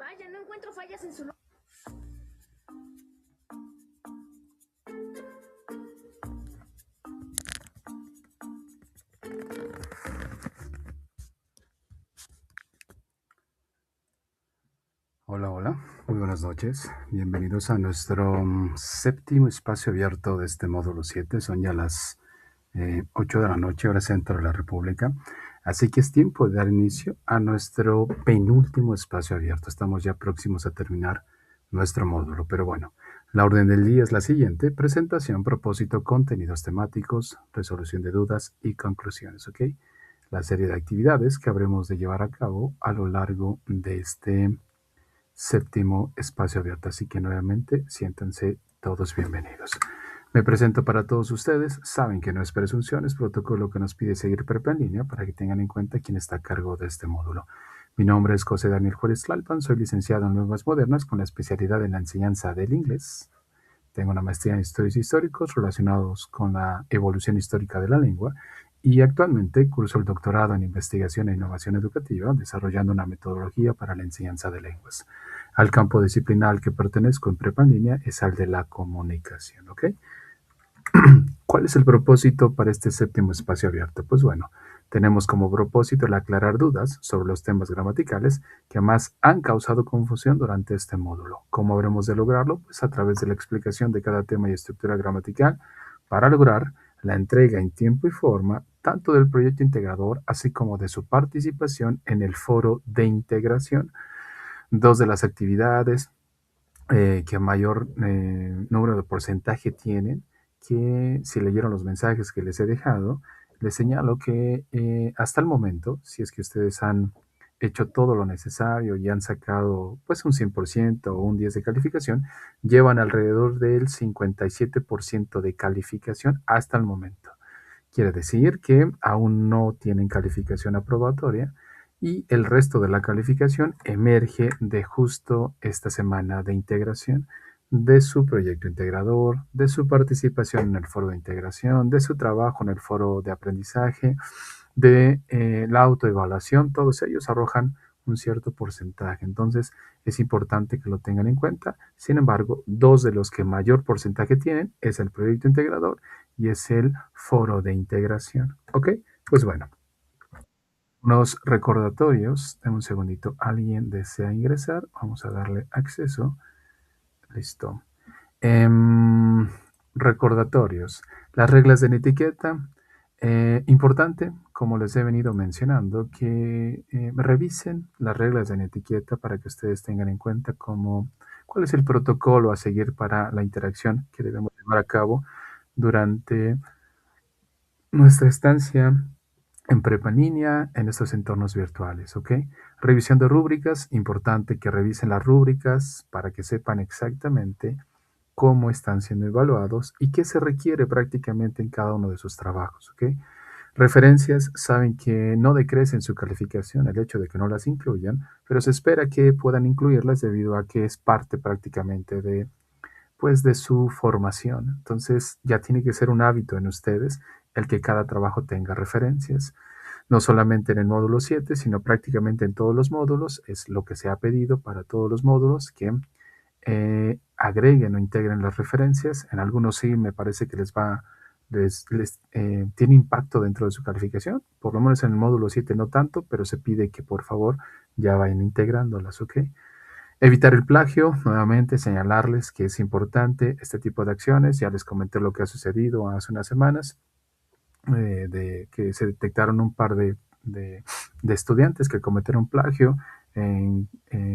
Vaya, no encuentro fallas en su nombre. Hola, hola, muy buenas noches. Bienvenidos a nuestro séptimo espacio abierto de este módulo 7. Son ya las 8 de la noche, hora centro de la República. Así que es tiempo de dar inicio a nuestro penúltimo espacio abierto. Estamos ya próximos a terminar nuestro módulo, pero bueno, la orden del día es la siguiente: presentación, propósito, contenidos temáticos, resolución de dudas y conclusiones, ¿ok? La serie de actividades que habremos de llevar a cabo a lo largo de este séptimo espacio abierto. Así que nuevamente siéntanse todos bienvenidos. Me presento para todos ustedes. Saben que no es presunción, es protocolo que nos pide seguir prepa en línea para que tengan en cuenta quién está a cargo de este módulo. Mi nombre es José Daniel Juárez Tlalpan, soy licenciado en Lenguas Modernas con la especialidad en la enseñanza del inglés. Tengo una maestría en estudios históricos relacionados con la evolución histórica de la lengua y actualmente curso el doctorado en investigación e innovación educativa, desarrollando una metodología para la enseñanza de lenguas. Al campo disciplinar al que pertenezco en prepa en línea es al de la comunicación, ¿ok? ¿Cuál es el propósito para este séptimo espacio abierto? Pues bueno, tenemos como propósito el aclarar dudas sobre los temas gramaticales que más han causado confusión durante este módulo. ¿Cómo habremos de lograrlo? Pues a través de la explicación de cada tema y estructura gramatical para lograr la entrega en tiempo y forma tanto del proyecto integrador así como de su participación en el foro de integración. Dos de las actividades que mayor número de porcentaje tienen, que si leyeron los mensajes que les he dejado, les señalo que hasta el momento, si es que ustedes han hecho todo lo necesario y han sacado pues un 100% o un 10 de calificación, llevan alrededor del 57% de calificación hasta el momento. Quiere decir que aún no tienen calificación aprobatoria y el resto de la calificación emerge de justo esta semana de integración, de su proyecto integrador, de su participación en el foro de integración, de su trabajo en el foro de aprendizaje, de la autoevaluación. Todos ellos arrojan un cierto porcentaje. Entonces es importante que lo tengan en cuenta. Sin embargo, dos de los que mayor porcentaje tienen es el proyecto integrador y es el foro de integración. ¿Ok? Pues bueno, unos recordatorios. Dame un segundito. ¿Alguien desea ingresar? Vamos a darle acceso. Listo. Em, Recordatorios. Las reglas de la etiqueta. Importante, como les he venido mencionando, que revisen las reglas de la etiqueta para que ustedes tengan en cuenta cuál es el protocolo a seguir para la interacción que debemos llevar a cabo durante nuestra estancia en prepa en línea, en estos entornos virtuales, ¿ok? Revisión de rúbricas, importante que revisen las rúbricas para que sepan exactamente cómo están siendo evaluados y qué se requiere prácticamente en cada uno de sus trabajos, ¿ok? Referencias, saben que no decrecen su calificación el hecho de que no las incluyan, pero se espera que puedan incluirlas debido a que es parte prácticamente de su formación. Entonces ya tiene que ser un hábito en ustedes el que cada trabajo tenga referencias. No solamente en el módulo 7, sino prácticamente en todos los módulos. Es lo que se ha pedido para todos los módulos, que agreguen o integren las referencias. En algunos sí me parece que tiene impacto dentro de su calificación. Por lo menos en el módulo 7 no tanto, pero se pide que por favor ya vayan integrándolas, ¿ok? Evitar el plagio, nuevamente señalarles que es importante este tipo de acciones. Ya les comenté lo que ha sucedido hace unas semanas, de que se detectaron un par de estudiantes que cometieron plagio en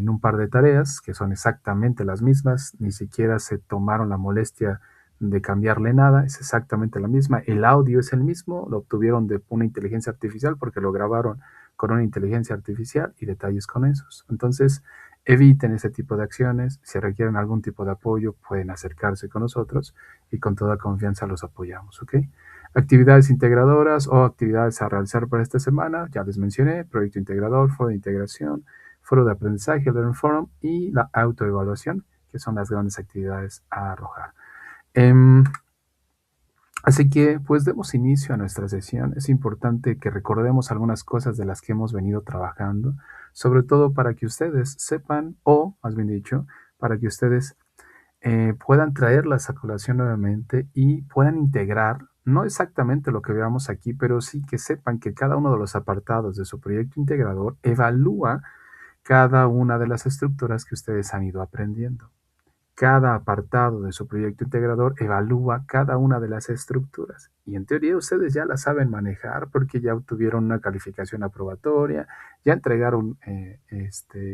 un par de tareas que son exactamente las mismas, ni siquiera se tomaron la molestia de cambiarle nada, es exactamente la misma, el audio es el mismo, lo obtuvieron de una inteligencia artificial porque lo grabaron con una inteligencia artificial y detalles con esos. Entonces, eviten ese tipo de acciones. Si requieren algún tipo de apoyo, pueden acercarse con nosotros y con toda confianza los apoyamos, ¿ok? Actividades integradoras o actividades a realizar para esta semana, ya les mencioné: proyecto integrador, foro de integración, foro de aprendizaje, Learning Forum y la autoevaluación, que son las grandes actividades a arrojar. Así que pues demos inicio a nuestra sesión. Es importante que recordemos algunas cosas de las que hemos venido trabajando. sobre todo para que ustedes sepan, o más bien dicho, para que ustedes puedan traerlas a colación nuevamente y puedan integrar, no exactamente lo que veamos aquí, pero sí que sepan que cada uno de los apartados de su proyecto integrador evalúa cada una de las estructuras que ustedes han ido aprendiendo. Cada apartado de su proyecto integrador evalúa cada una de las estructuras. Y en teoría ustedes ya las saben manejar porque ya obtuvieron una calificación aprobatoria, ya entregaron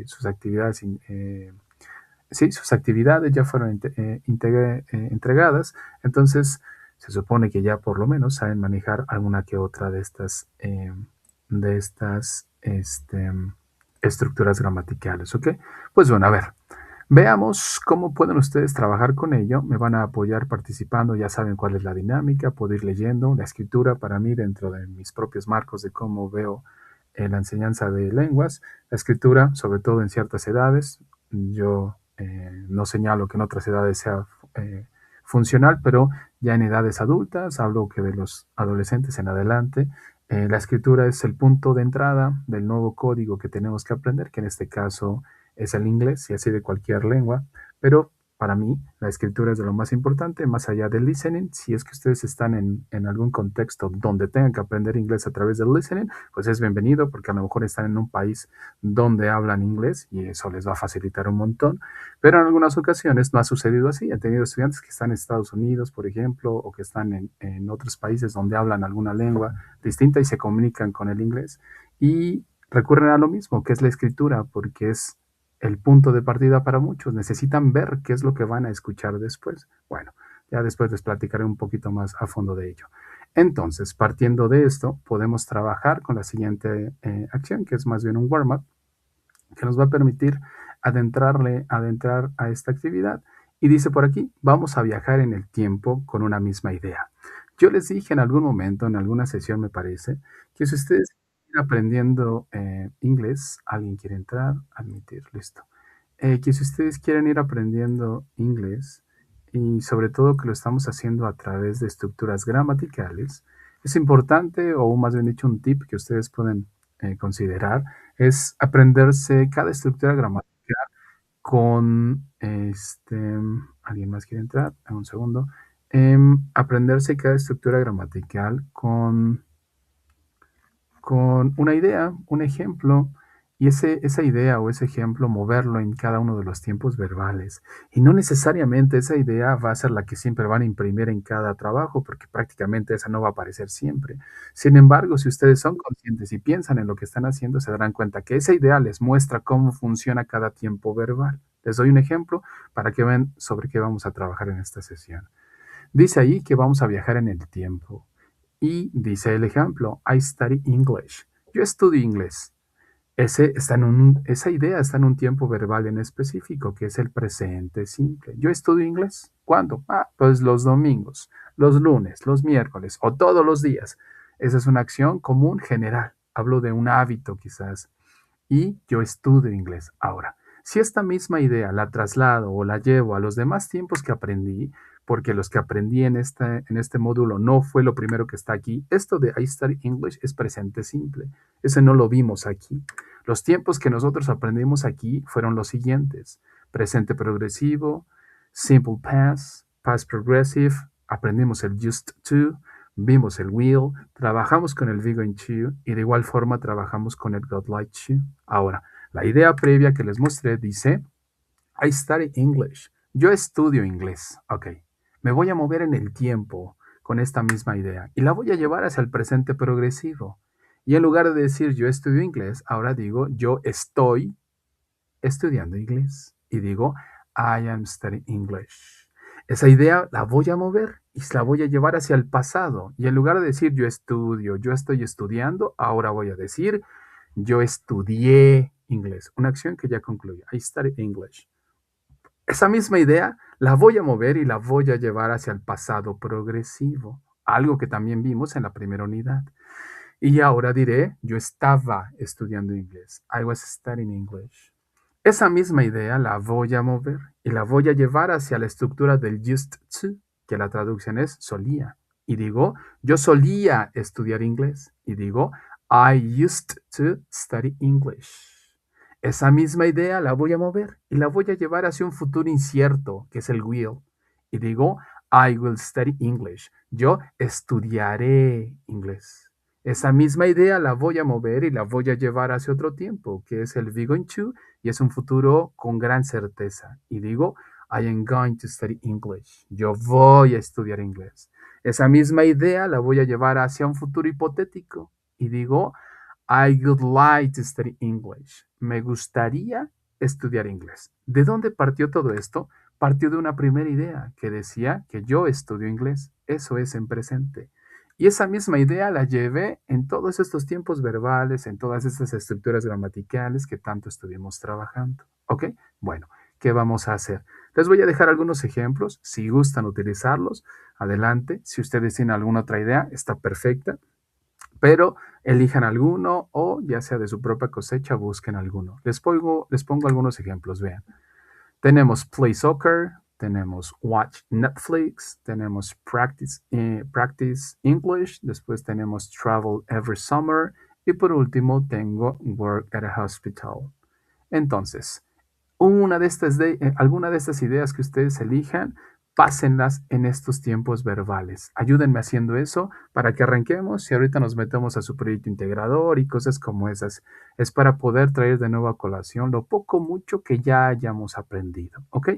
sus actividades, sí, sus actividades ya fueron entregadas. Entonces se supone que ya por lo menos saben manejar alguna que otra de estas estructuras gramaticales, ¿ok? Pues bueno, a ver. Veamos cómo pueden ustedes trabajar con ello. Me van a apoyar participando, ya saben cuál es la dinámica, puedo ir leyendo la escritura para mí dentro de mis propios marcos de cómo veo la enseñanza de lenguas. La escritura, sobre todo en ciertas edades, yo no señalo que en otras edades sea funcional, pero ya en edades adultas, hablo que de los adolescentes en adelante, la escritura es el punto de entrada del nuevo código que tenemos que aprender, que en este caso es el inglés y así de cualquier lengua, pero para mí la escritura es de lo más importante, más allá del listening. Si es que ustedes están en algún contexto donde tengan que aprender inglés a través del listening, pues es bienvenido porque a lo mejor están en un país donde hablan inglés y eso les va a facilitar un montón, pero en algunas ocasiones no ha sucedido así. He tenido estudiantes que están en Estados Unidos, por ejemplo, o que están en otros países donde hablan alguna lengua distinta y se comunican con el inglés y recurren a lo mismo, que es la escritura, porque es el punto de partida para muchos. Necesitan ver qué es lo que van a escuchar después. Bueno, ya después les platicaré un poquito más a fondo de ello. Entonces, partiendo de esto, podemos trabajar con la siguiente acción, que es más bien un warm-up, que nos va a permitir adentrar a esta actividad. Y dice por aquí, vamos a viajar en el tiempo con una misma idea. Yo les dije en algún momento, en alguna sesión me parece, que si ustedes quieren aprendiendo inglés, alguien quiere entrar, admitir, listo. Que si ustedes quieren ir aprendiendo inglés y sobre todo que lo estamos haciendo a través de estructuras gramaticales, es importante, o más bien dicho, un tip que ustedes pueden considerar, es aprenderse cada estructura gramatical con ¿alguien más quiere entrar? Un segundo. Aprenderse cada estructura gramatical con una idea, un ejemplo, y esa idea o ese ejemplo moverlo en cada uno de los tiempos verbales. Y no necesariamente esa idea va a ser la que siempre van a imprimir en cada trabajo, porque prácticamente esa no va a aparecer siempre. Sin embargo, si ustedes son conscientes y piensan en lo que están haciendo, se darán cuenta que esa idea les muestra cómo funciona cada tiempo verbal. Les doy un ejemplo para que vean sobre qué vamos a trabajar en esta sesión. Dice ahí que vamos a viajar en el tiempo. Y dice el ejemplo, I study English. Yo estudio inglés. Esa idea está en un tiempo verbal en específico, que es el presente simple. Yo estudio inglés. ¿Cuándo? Pues los domingos, los lunes, los miércoles o todos los días. Esa es una acción común general. Hablo de un hábito quizás. Y yo estudio inglés. Ahora, si esta misma idea la traslado o la llevo a los demás tiempos que aprendí, porque los que aprendí en este módulo no fue lo primero que está aquí, esto de I study English es presente simple. Ese no lo vimos aquí. Los tiempos que nosotros aprendimos aquí fueron los siguientes: presente progresivo, simple past, past progressive, aprendimos el used to, vimos el will, trabajamos con el we going to y de igual forma trabajamos con el got like to. Ahora, la idea previa que les mostré dice, I study English. Yo estudio inglés. Ok. Me voy a mover en el tiempo con esta misma idea y la voy a llevar hacia el presente progresivo. Y en lugar de decir yo estudio inglés, ahora digo yo estoy estudiando inglés. Y digo I am studying English. Esa idea la voy a mover y la voy a llevar hacia el pasado. Y en lugar de decir yo estudio, yo estoy estudiando, ahora voy a decir yo estudié inglés. Una acción que ya concluye. I study English. Esa misma idea la voy a mover y la voy a llevar hacia el pasado progresivo. Algo que también vimos en la primera unidad. Y ahora diré, yo estaba estudiando inglés. I was studying English. Esa misma idea la voy a mover y la voy a llevar hacia la estructura del used to, que la traducción es solía. Y digo, yo solía estudiar inglés. Y digo, I used to study English. Esa misma idea la voy a mover y la voy a llevar hacia un futuro incierto, que es el will. Y digo, I will study English. Yo estudiaré inglés. Esa misma idea la voy a mover y la voy a llevar hacia otro tiempo, que es el be going to, y es un futuro con gran certeza. Y digo, I am going to study English. Yo voy a estudiar inglés. Esa misma idea la voy a llevar hacia un futuro hipotético. Y digo, I would like to study English. Me gustaría estudiar inglés. ¿De dónde partió todo esto? Partió de una primera idea que decía que yo estudio inglés. Eso es en presente. Y esa misma idea la llevé en todos estos tiempos verbales, en todas estas estructuras gramaticales que tanto estuvimos trabajando. ¿Ok? Bueno, ¿qué vamos a hacer? Les voy a dejar algunos ejemplos. Si gustan utilizarlos, adelante. Si ustedes tienen alguna otra idea, está perfecta. Pero elijan alguno o ya sea de su propia cosecha, busquen alguno. Les pongo algunos ejemplos, vean. Tenemos play soccer, tenemos watch Netflix, tenemos practice English, después tenemos travel every summer y por último tengo work at a hospital. Entonces, alguna de estas ideas que ustedes elijan, pásenlas en estos tiempos verbales. Ayúdenme haciendo eso para que arranquemos y ahorita nos metemos a su proyecto integrador y cosas como esas. Es para poder traer de nuevo a colación lo poco mucho que ya hayamos aprendido. ¿Ok?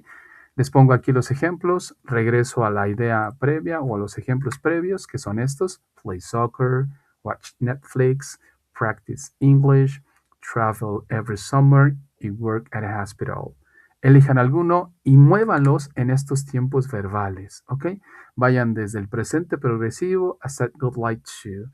Les pongo aquí los ejemplos. Regreso a la idea previa o a los ejemplos previos que son estos. Play soccer, watch Netflix, practice English, travel every summer y work at a hospital. Elijan alguno y muévanlos en estos tiempos verbales, ¿ok? Vayan desde el presente progresivo hasta would like to.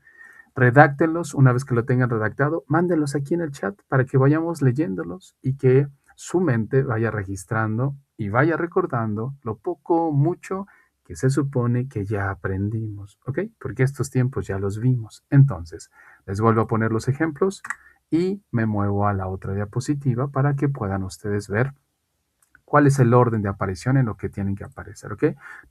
Redáctenlos, una vez que lo tengan redactado, mándenlos aquí en el chat para que vayamos leyéndolos y que su mente vaya registrando y vaya recordando lo poco, mucho que se supone que ya aprendimos, ¿ok? Porque estos tiempos ya los vimos. Entonces, les vuelvo a poner los ejemplos y me muevo a la otra diapositiva para que puedan ustedes ver cuál es el orden de aparición en lo que tienen que aparecer, ¿ok?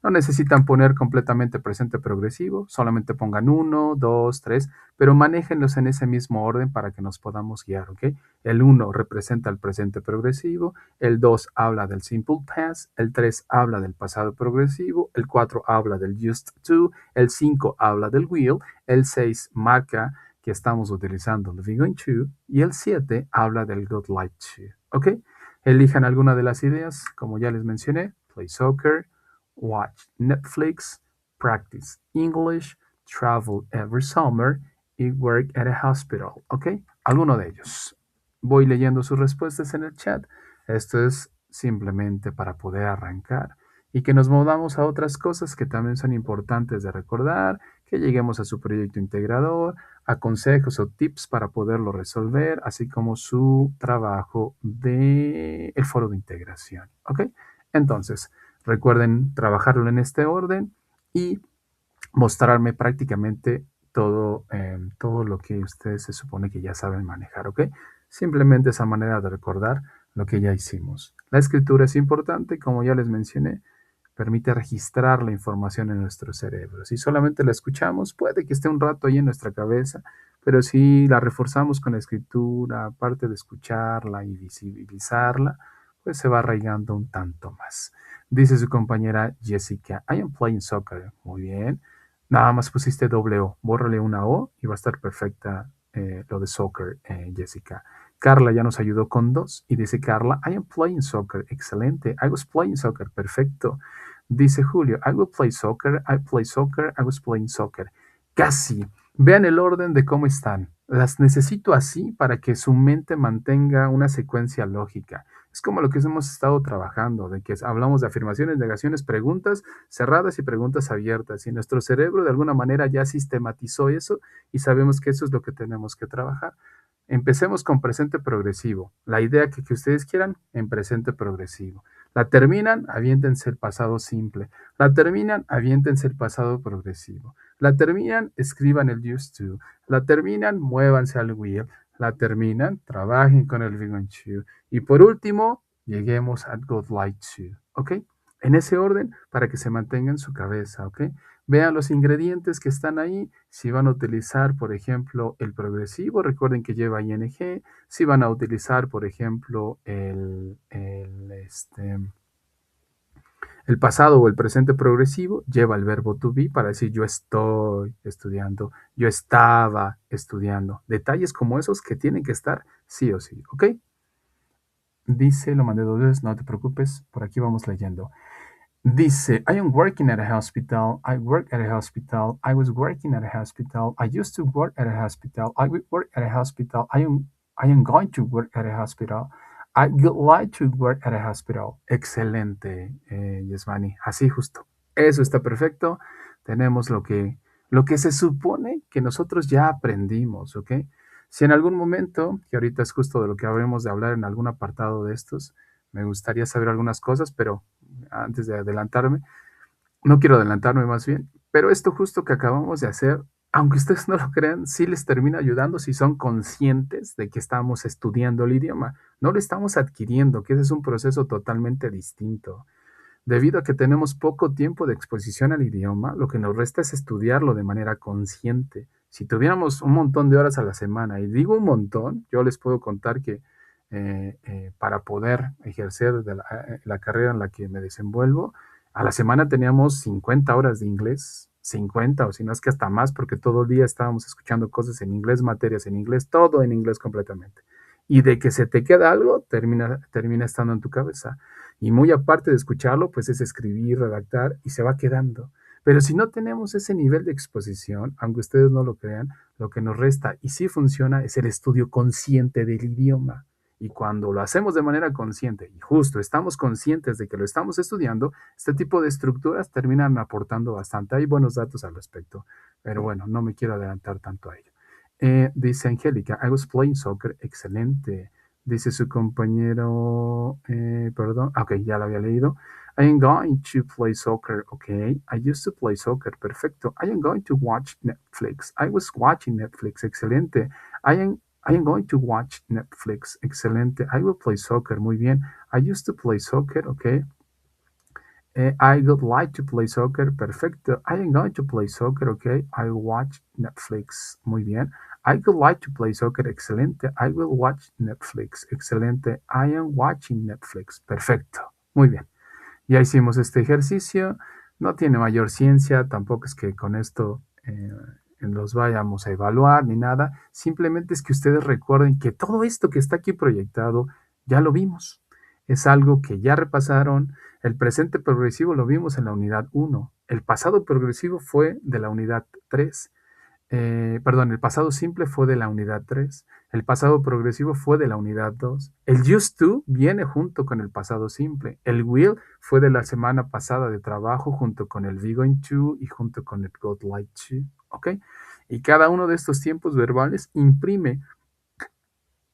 No necesitan poner completamente presente progresivo, solamente pongan 1, 2, 3, pero manéjenlos en ese mismo orden para que nos podamos guiar, ¿ok? El 1 representa el presente progresivo, el 2 habla del simple past, el 3 habla del pasado progresivo, el 4 habla del used to, el 5 habla del will, el 6 marca que estamos utilizando el going to y el 7 habla del would like to, ¿ok? Elijan alguna de las ideas, como ya les mencioné, play soccer, watch Netflix, practice English, travel every summer y work at a hospital, ¿ok? Alguno de ellos. Voy leyendo sus respuestas en el chat. Esto es simplemente para poder arrancar y que nos movamos a otras cosas que también son importantes de recordar, que lleguemos a su proyecto integrador, a consejos o tips para poderlo resolver, así como su trabajo del foro de integración. ¿Ok? Entonces, recuerden trabajarlo en este orden y mostrarme prácticamente todo lo que ustedes se supone que ya saben manejar. ¿Ok? Simplemente esa manera de recordar lo que ya hicimos. La escritura es importante, como ya les mencioné, permite registrar la información en nuestro cerebro. Si solamente la escuchamos, puede que esté un rato ahí en nuestra cabeza, pero si la reforzamos con la escritura, aparte de escucharla y visibilizarla, pues se va arraigando un tanto más. Dice su compañera Jessica, I am playing soccer. Muy bien. Nada más pusiste doble O. Bórrale una O y va a estar perfecta lo de soccer, Jessica. Carla ya nos ayudó con 2 y dice Carla, I am playing soccer. Excelente. I was playing soccer. Perfecto. Dice Julio, I will play soccer, I play soccer, I was playing soccer. Casi. Vean el orden de cómo están. Las necesito así para que su mente mantenga una secuencia lógica. Es como lo que hemos estado trabajando, de que hablamos de afirmaciones, negaciones, preguntas cerradas y preguntas abiertas. Y nuestro cerebro de alguna manera ya sistematizó eso y sabemos que eso es lo que tenemos que trabajar. Empecemos con presente progresivo. La idea que ustedes quieran en presente progresivo. La terminan, aviéntense el pasado simple. La terminan, aviéntense el pasado progresivo. La terminan, escriban el used to. La terminan, muévanse al will. La terminan, trabajen con el be going to. Y por último, lleguemos a would like to. ¿Ok? En ese orden para que se mantenga en su cabeza. ¿Ok? Vean los ingredientes que están ahí. Si van a utilizar, por ejemplo, el progresivo, recuerden que lleva ing. Si van a utilizar, por ejemplo, el pasado o el presente progresivo, lleva el verbo to be para decir yo estoy estudiando, yo estaba estudiando. Detalles como esos que tienen que estar sí o sí, ¿ok? Dice, lo mandé 2 veces, no te preocupes, por aquí vamos leyendo. Dice, I am working at a hospital. I work at a hospital. I was working at a hospital. I used to work at a hospital. I will work at a hospital. I am going to work at a hospital. I would like to work at a hospital. Excelente, Yesmani. Así justo. Eso está perfecto. Tenemos lo que se supone que nosotros ya aprendimos, ¿ok? Si en algún momento, que ahorita es justo de lo que habremos de hablar en algún apartado de estos, me gustaría saber algunas cosas, pero antes de adelantarme, no quiero adelantarme más bien, pero esto justo que acabamos de hacer, aunque ustedes no lo crean, sí les termina ayudando si son conscientes de que estamos estudiando el idioma, no lo estamos adquiriendo, que ese es un proceso totalmente distinto. Debido a que tenemos poco tiempo de exposición al idioma, lo que nos resta es estudiarlo de manera consciente. Si tuviéramos un montón de horas a la semana, y digo un montón, yo les puedo contar que para poder ejercer la carrera en la que me desenvuelvo, a la semana teníamos 50 horas de inglés, 50 o si no es que hasta más, porque todo el día estábamos escuchando cosas en inglés, materias en inglés, todo en inglés completamente. Y de que se te queda algo, termina estando en tu cabeza. Y muy aparte de escucharlo, pues es escribir, redactar y se va quedando. Pero si no tenemos ese nivel de exposición, aunque ustedes no lo crean, lo que nos resta, y sí funciona, es el estudio consciente del idioma. Y cuando lo hacemos de manera consciente y justo estamos conscientes de que lo estamos estudiando, este tipo de estructuras terminan aportando bastante. Hay buenos datos al respecto, pero bueno, no me quiero adelantar tanto a ello. Dice Angélica, I was playing soccer, excelente. Dice su compañero, perdón, ok, ya lo había leído. I am going to play soccer, okay. I used to play soccer, perfecto. I am going to watch Netflix. I was watching Netflix, excelente. I am going to watch Netflix, excelente. I will play soccer, muy bien. I used to play soccer, okay. I would like to play soccer, perfecto. I am going to play soccer, okay. I watch Netflix, muy bien. I would like to play soccer, excelente. I will watch Netflix, excelente. I am watching Netflix, perfecto. Muy bien. Ya hicimos este ejercicio. No tiene mayor ciencia, tampoco es que con esto los vayamos a evaluar ni nada. Simplemente es que ustedes recuerden que todo esto que está aquí proyectado ya lo vimos. Es algo que ya repasaron. El presente progresivo lo vimos en la unidad 1. El pasado progresivo fue de la unidad 3. Perdón, el pasado simple fue de la unidad 3. El pasado progresivo fue de la unidad 2. El used to viene junto con el pasado simple. El will fue de la semana pasada de trabajo junto con el be going to y junto con el got like to. ¿Ok? Y cada uno de estos tiempos verbales imprime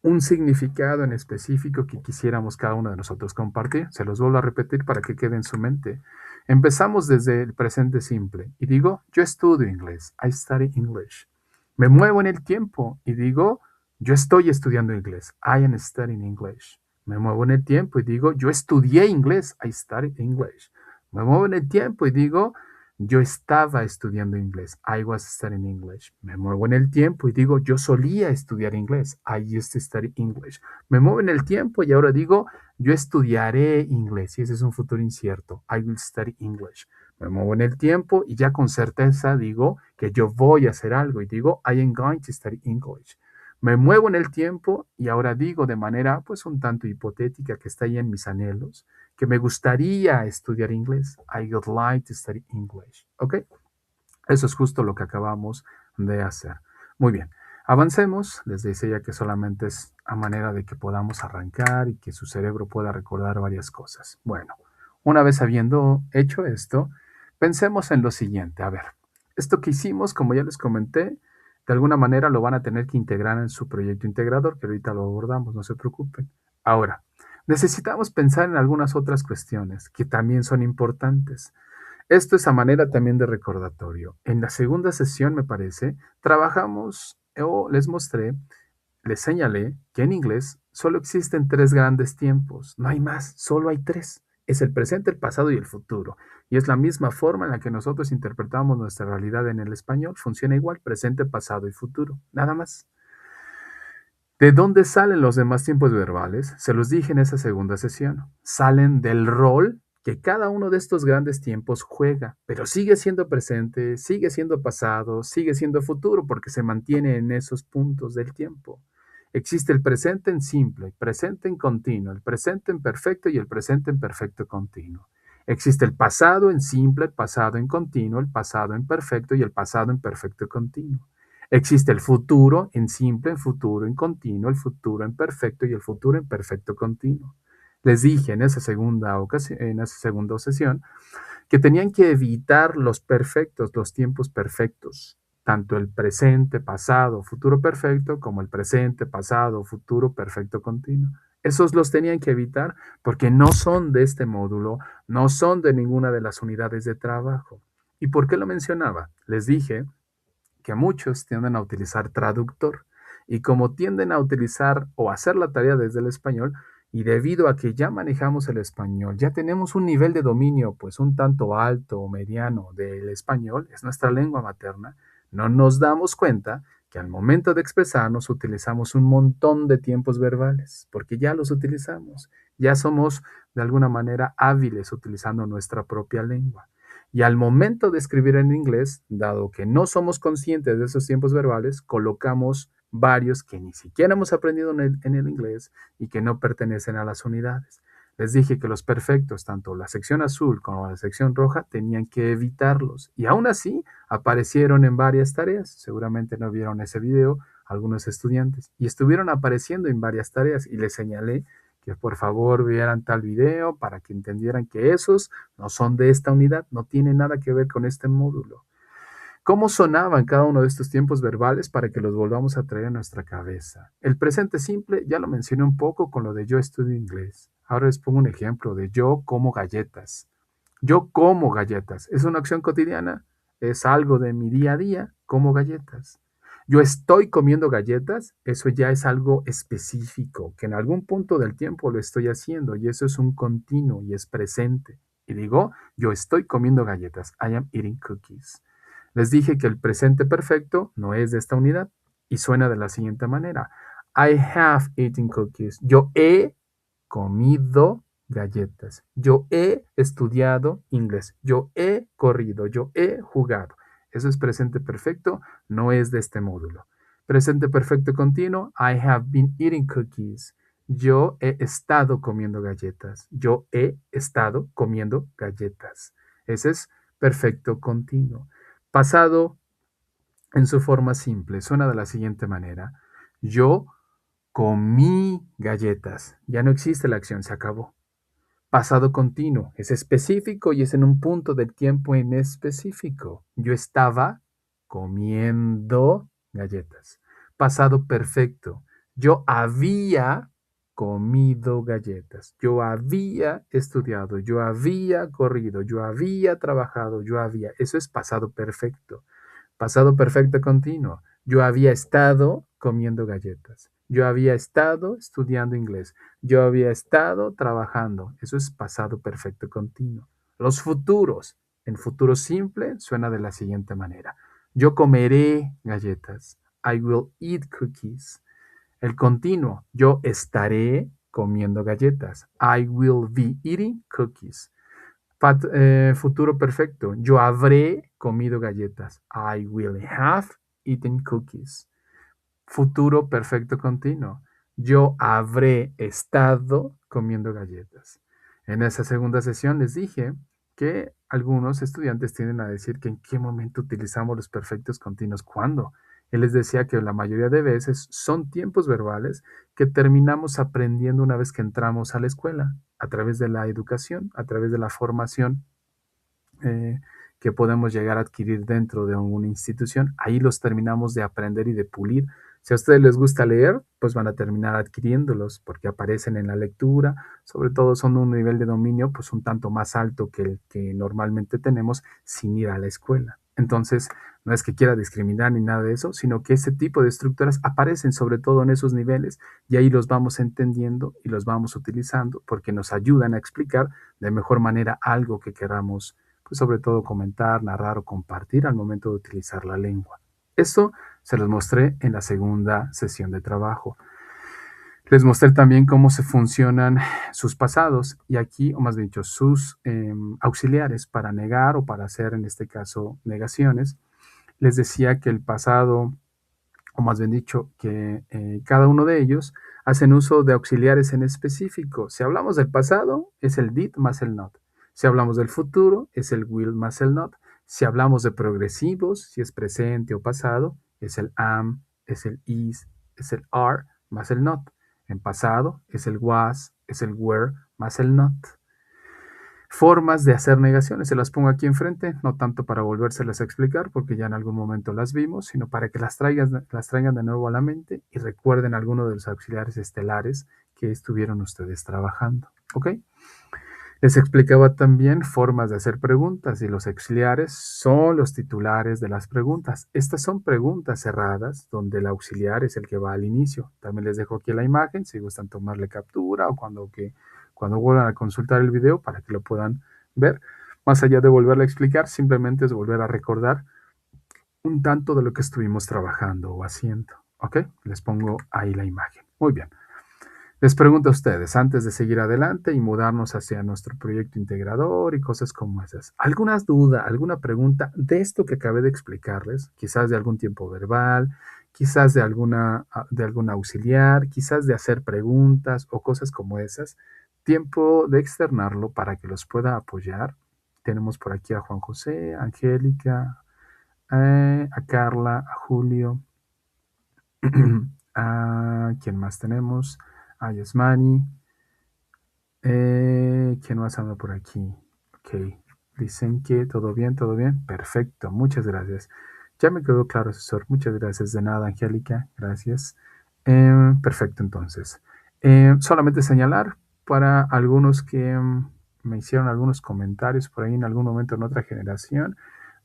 un significado en específico que quisiéramos cada uno de nosotros compartir. Se los vuelvo a repetir para que quede en su mente. Empezamos desde el presente simple y digo, yo estudio inglés. I study English. Me muevo en el tiempo y digo, yo estoy estudiando inglés. I am studying English. Me muevo en el tiempo y digo, yo estudié inglés. I studied English. Me muevo en el tiempo y digo, yo estaba estudiando inglés. I was studying English. Me muevo en el tiempo y digo, yo solía estudiar inglés. I used to study English. Me muevo en el tiempo y ahora digo, yo estudiaré inglés. Y ese es un futuro incierto. I will study English. Me muevo en el tiempo y ya con certeza digo que yo voy a hacer algo y digo, I am going to study English. Me muevo en el tiempo y ahora digo de manera pues un tanto hipotética que está ahí en mis anhelos, que me gustaría estudiar inglés. I would like to study English. ¿Ok? Eso es justo lo que acabamos de hacer. Muy bien. Avancemos. Les decía que solamente es a manera de que podamos arrancar y que su cerebro pueda recordar varias cosas. Bueno, una vez habiendo hecho esto, pensemos en lo siguiente. A ver, esto que hicimos, como ya les comenté, de alguna manera lo van a tener que integrar en su proyecto integrador, que ahorita lo abordamos, no se preocupen. Ahora, necesitamos pensar en algunas otras cuestiones que también son importantes. Esto es a manera también de recordatorio. En la segunda sesión, me parece, trabajamos o les mostré, les señalé que en inglés solo existen 3 grandes tiempos. No hay más, solo hay 3. Es el presente, el pasado y el futuro. Y es la misma forma en la que nosotros interpretamos nuestra realidad en el español. Funciona igual, presente, pasado y futuro. Nada más. ¿De dónde salen los demás tiempos verbales? Se los dije en esa segunda sesión. Salen del rol que cada uno de estos grandes tiempos juega, pero sigue siendo presente, sigue siendo pasado, sigue siendo futuro, porque se mantiene en esos puntos del tiempo. Existe el presente en simple, el presente en continuo, el presente en perfecto y el presente en perfecto continuo. Existe el pasado en simple, el pasado en continuo, el pasado en perfecto y el pasado en perfecto continuo. Existe el futuro en simple, el futuro en continuo, el futuro en perfecto y el futuro en perfecto continuo. Les dije en esa segunda ocasión, en esa segunda sesión, que tenían que evitar los perfectos, los tiempos perfectos, tanto el presente, pasado, futuro perfecto, como el presente, pasado, futuro perfecto continuo. Esos los tenían que evitar porque no son de este módulo, no son de ninguna de las unidades de trabajo. ¿Y por qué lo mencionaba? Les dije que muchos tienden a utilizar traductor y como tienden a utilizar o hacer la tarea desde el español y debido a que ya manejamos el español, ya tenemos un nivel de dominio pues un tanto alto o mediano del español, es nuestra lengua materna, no nos damos cuenta que al momento de expresarnos utilizamos un montón de tiempos verbales, porque ya los utilizamos, ya somos de alguna manera hábiles utilizando nuestra propia lengua. Y al momento de escribir en inglés, dado que no somos conscientes de esos tiempos verbales, colocamos varios que ni siquiera hemos aprendido en el inglés y que no pertenecen a las unidades. Les dije que los perfectos, tanto la sección azul como la sección roja, tenían que evitarlos. Y aún así aparecieron en varias tareas. Seguramente no vieron ese video algunos estudiantes. Y estuvieron apareciendo en varias tareas y les señalé que por favor vieran tal video para que entendieran que esos no son de esta unidad, no tienen nada que ver con este módulo. ¿Cómo sonaban cada uno de estos tiempos verbales para que los volvamos a traer a nuestra cabeza? El presente simple ya lo mencioné un poco con lo de yo estudio inglés. Ahora les pongo un ejemplo de yo como galletas. Yo como galletas. ¿Es una acción cotidiana? ¿Es algo de mi día a día? Como galletas. Yo estoy comiendo galletas, eso ya es algo específico, que en algún punto del tiempo lo estoy haciendo y eso es un continuo y es presente. Y digo, yo estoy comiendo galletas. I am eating cookies. Les dije que el presente perfecto no es de esta unidad y suena de la siguiente manera. I have eaten cookies. Yo he comido galletas. Yo he estudiado inglés. Yo he corrido. Yo he jugado. Eso es presente perfecto, no es de este módulo. Presente perfecto continuo. I have been eating cookies. Yo he estado comiendo galletas. Yo he estado comiendo galletas. Ese es perfecto continuo. Pasado en su forma simple suena de la siguiente manera. Yo comí galletas. Ya no existe la acción, se acabó. Pasado continuo es específico y es en un punto del tiempo en específico. Yo estaba comiendo galletas. Pasado perfecto. Yo había comido galletas. Yo había estudiado. Yo había corrido. Yo había trabajado. Yo había. Eso es pasado perfecto. Pasado perfecto continuo. Yo había estado comiendo galletas. Yo había estado estudiando inglés. Yo había estado trabajando. Eso es pasado perfecto continuo. Los futuros. En futuro simple suena de la siguiente manera. Yo comeré galletas. I will eat cookies. El continuo. Yo estaré comiendo galletas. I will be eating cookies. Futuro perfecto. Yo habré comido galletas. I will have eaten cookies. Futuro perfecto continuo. Yo habré estado comiendo galletas. En esa segunda sesión les dije que algunos estudiantes tienden a decir que en qué momento utilizamos los perfectos continuos. ¿Cuándo? Él les decía que la mayoría de veces son tiempos verbales que terminamos aprendiendo una vez que entramos a la escuela, a través de la educación, a través de la formación que podemos llegar a adquirir dentro de una institución. Ahí los terminamos de aprender y de pulir. Si a ustedes les gusta leer, pues van a terminar adquiriéndolos porque aparecen en la lectura, sobre todo son de un nivel de dominio pues un tanto más alto que el que normalmente tenemos sin ir a la escuela. Entonces, no es que quiera discriminar ni nada de eso, sino que ese tipo de estructuras aparecen sobre todo en esos niveles y ahí los vamos entendiendo y los vamos utilizando porque nos ayudan a explicar de mejor manera algo que queramos, pues sobre todo comentar, narrar o compartir al momento de utilizar la lengua. Esto se los mostré en la segunda sesión de trabajo. Les mostré también cómo se funcionan sus pasados y aquí, o más bien dicho, sus auxiliares para negar o para hacer, en este caso, negaciones. Les decía que el pasado, o más bien dicho, que cada uno de ellos hacen uso de auxiliares en específico. Si hablamos del pasado, es el did más el not. Si hablamos del futuro, es el will más el not. Si hablamos de progresivos, si es presente o pasado, es el am, es el is, es el are más el not. En pasado es el was, es el were más el not. Formas de hacer negaciones, se las pongo aquí enfrente, no tanto para volvérselas a explicar, porque ya en algún momento las vimos, sino para que las traigan de nuevo a la mente y recuerden alguno de los auxiliares estelares que estuvieron ustedes trabajando. ¿Ok? Les explicaba también formas de hacer preguntas y los auxiliares son los titulares de las preguntas. Estas son preguntas cerradas donde el auxiliar es el que va al inicio. También les dejo aquí la imagen si gustan tomarle captura o cuando vuelvan a consultar el video para que lo puedan ver. Más allá de volverle a explicar, simplemente es volver a recordar un tanto de lo que estuvimos trabajando o haciendo. ¿Ok? Les pongo ahí la imagen. Muy bien. Les pregunto a ustedes, antes de seguir adelante y mudarnos hacia nuestro proyecto integrador y cosas como esas, ¿alguna duda, alguna pregunta de esto que acabé de explicarles? Quizás de algún tiempo verbal, quizás de algún auxiliar, quizás de hacer preguntas o cosas como esas. Tiempo de externarlo para que los pueda apoyar. Tenemos por aquí a Juan José, a Angélica, a Carla, a Julio. ¿Quién más tenemos? A Yasmani. ¿Quién más anda por aquí? Ok. Dicen que todo bien, todo bien. Perfecto, muchas gracias. Ya me quedó claro, asesor. Muchas gracias. De nada, Angélica. Gracias. Perfecto, entonces. Solamente señalar para algunos que me hicieron algunos comentarios por ahí en algún momento en otra generación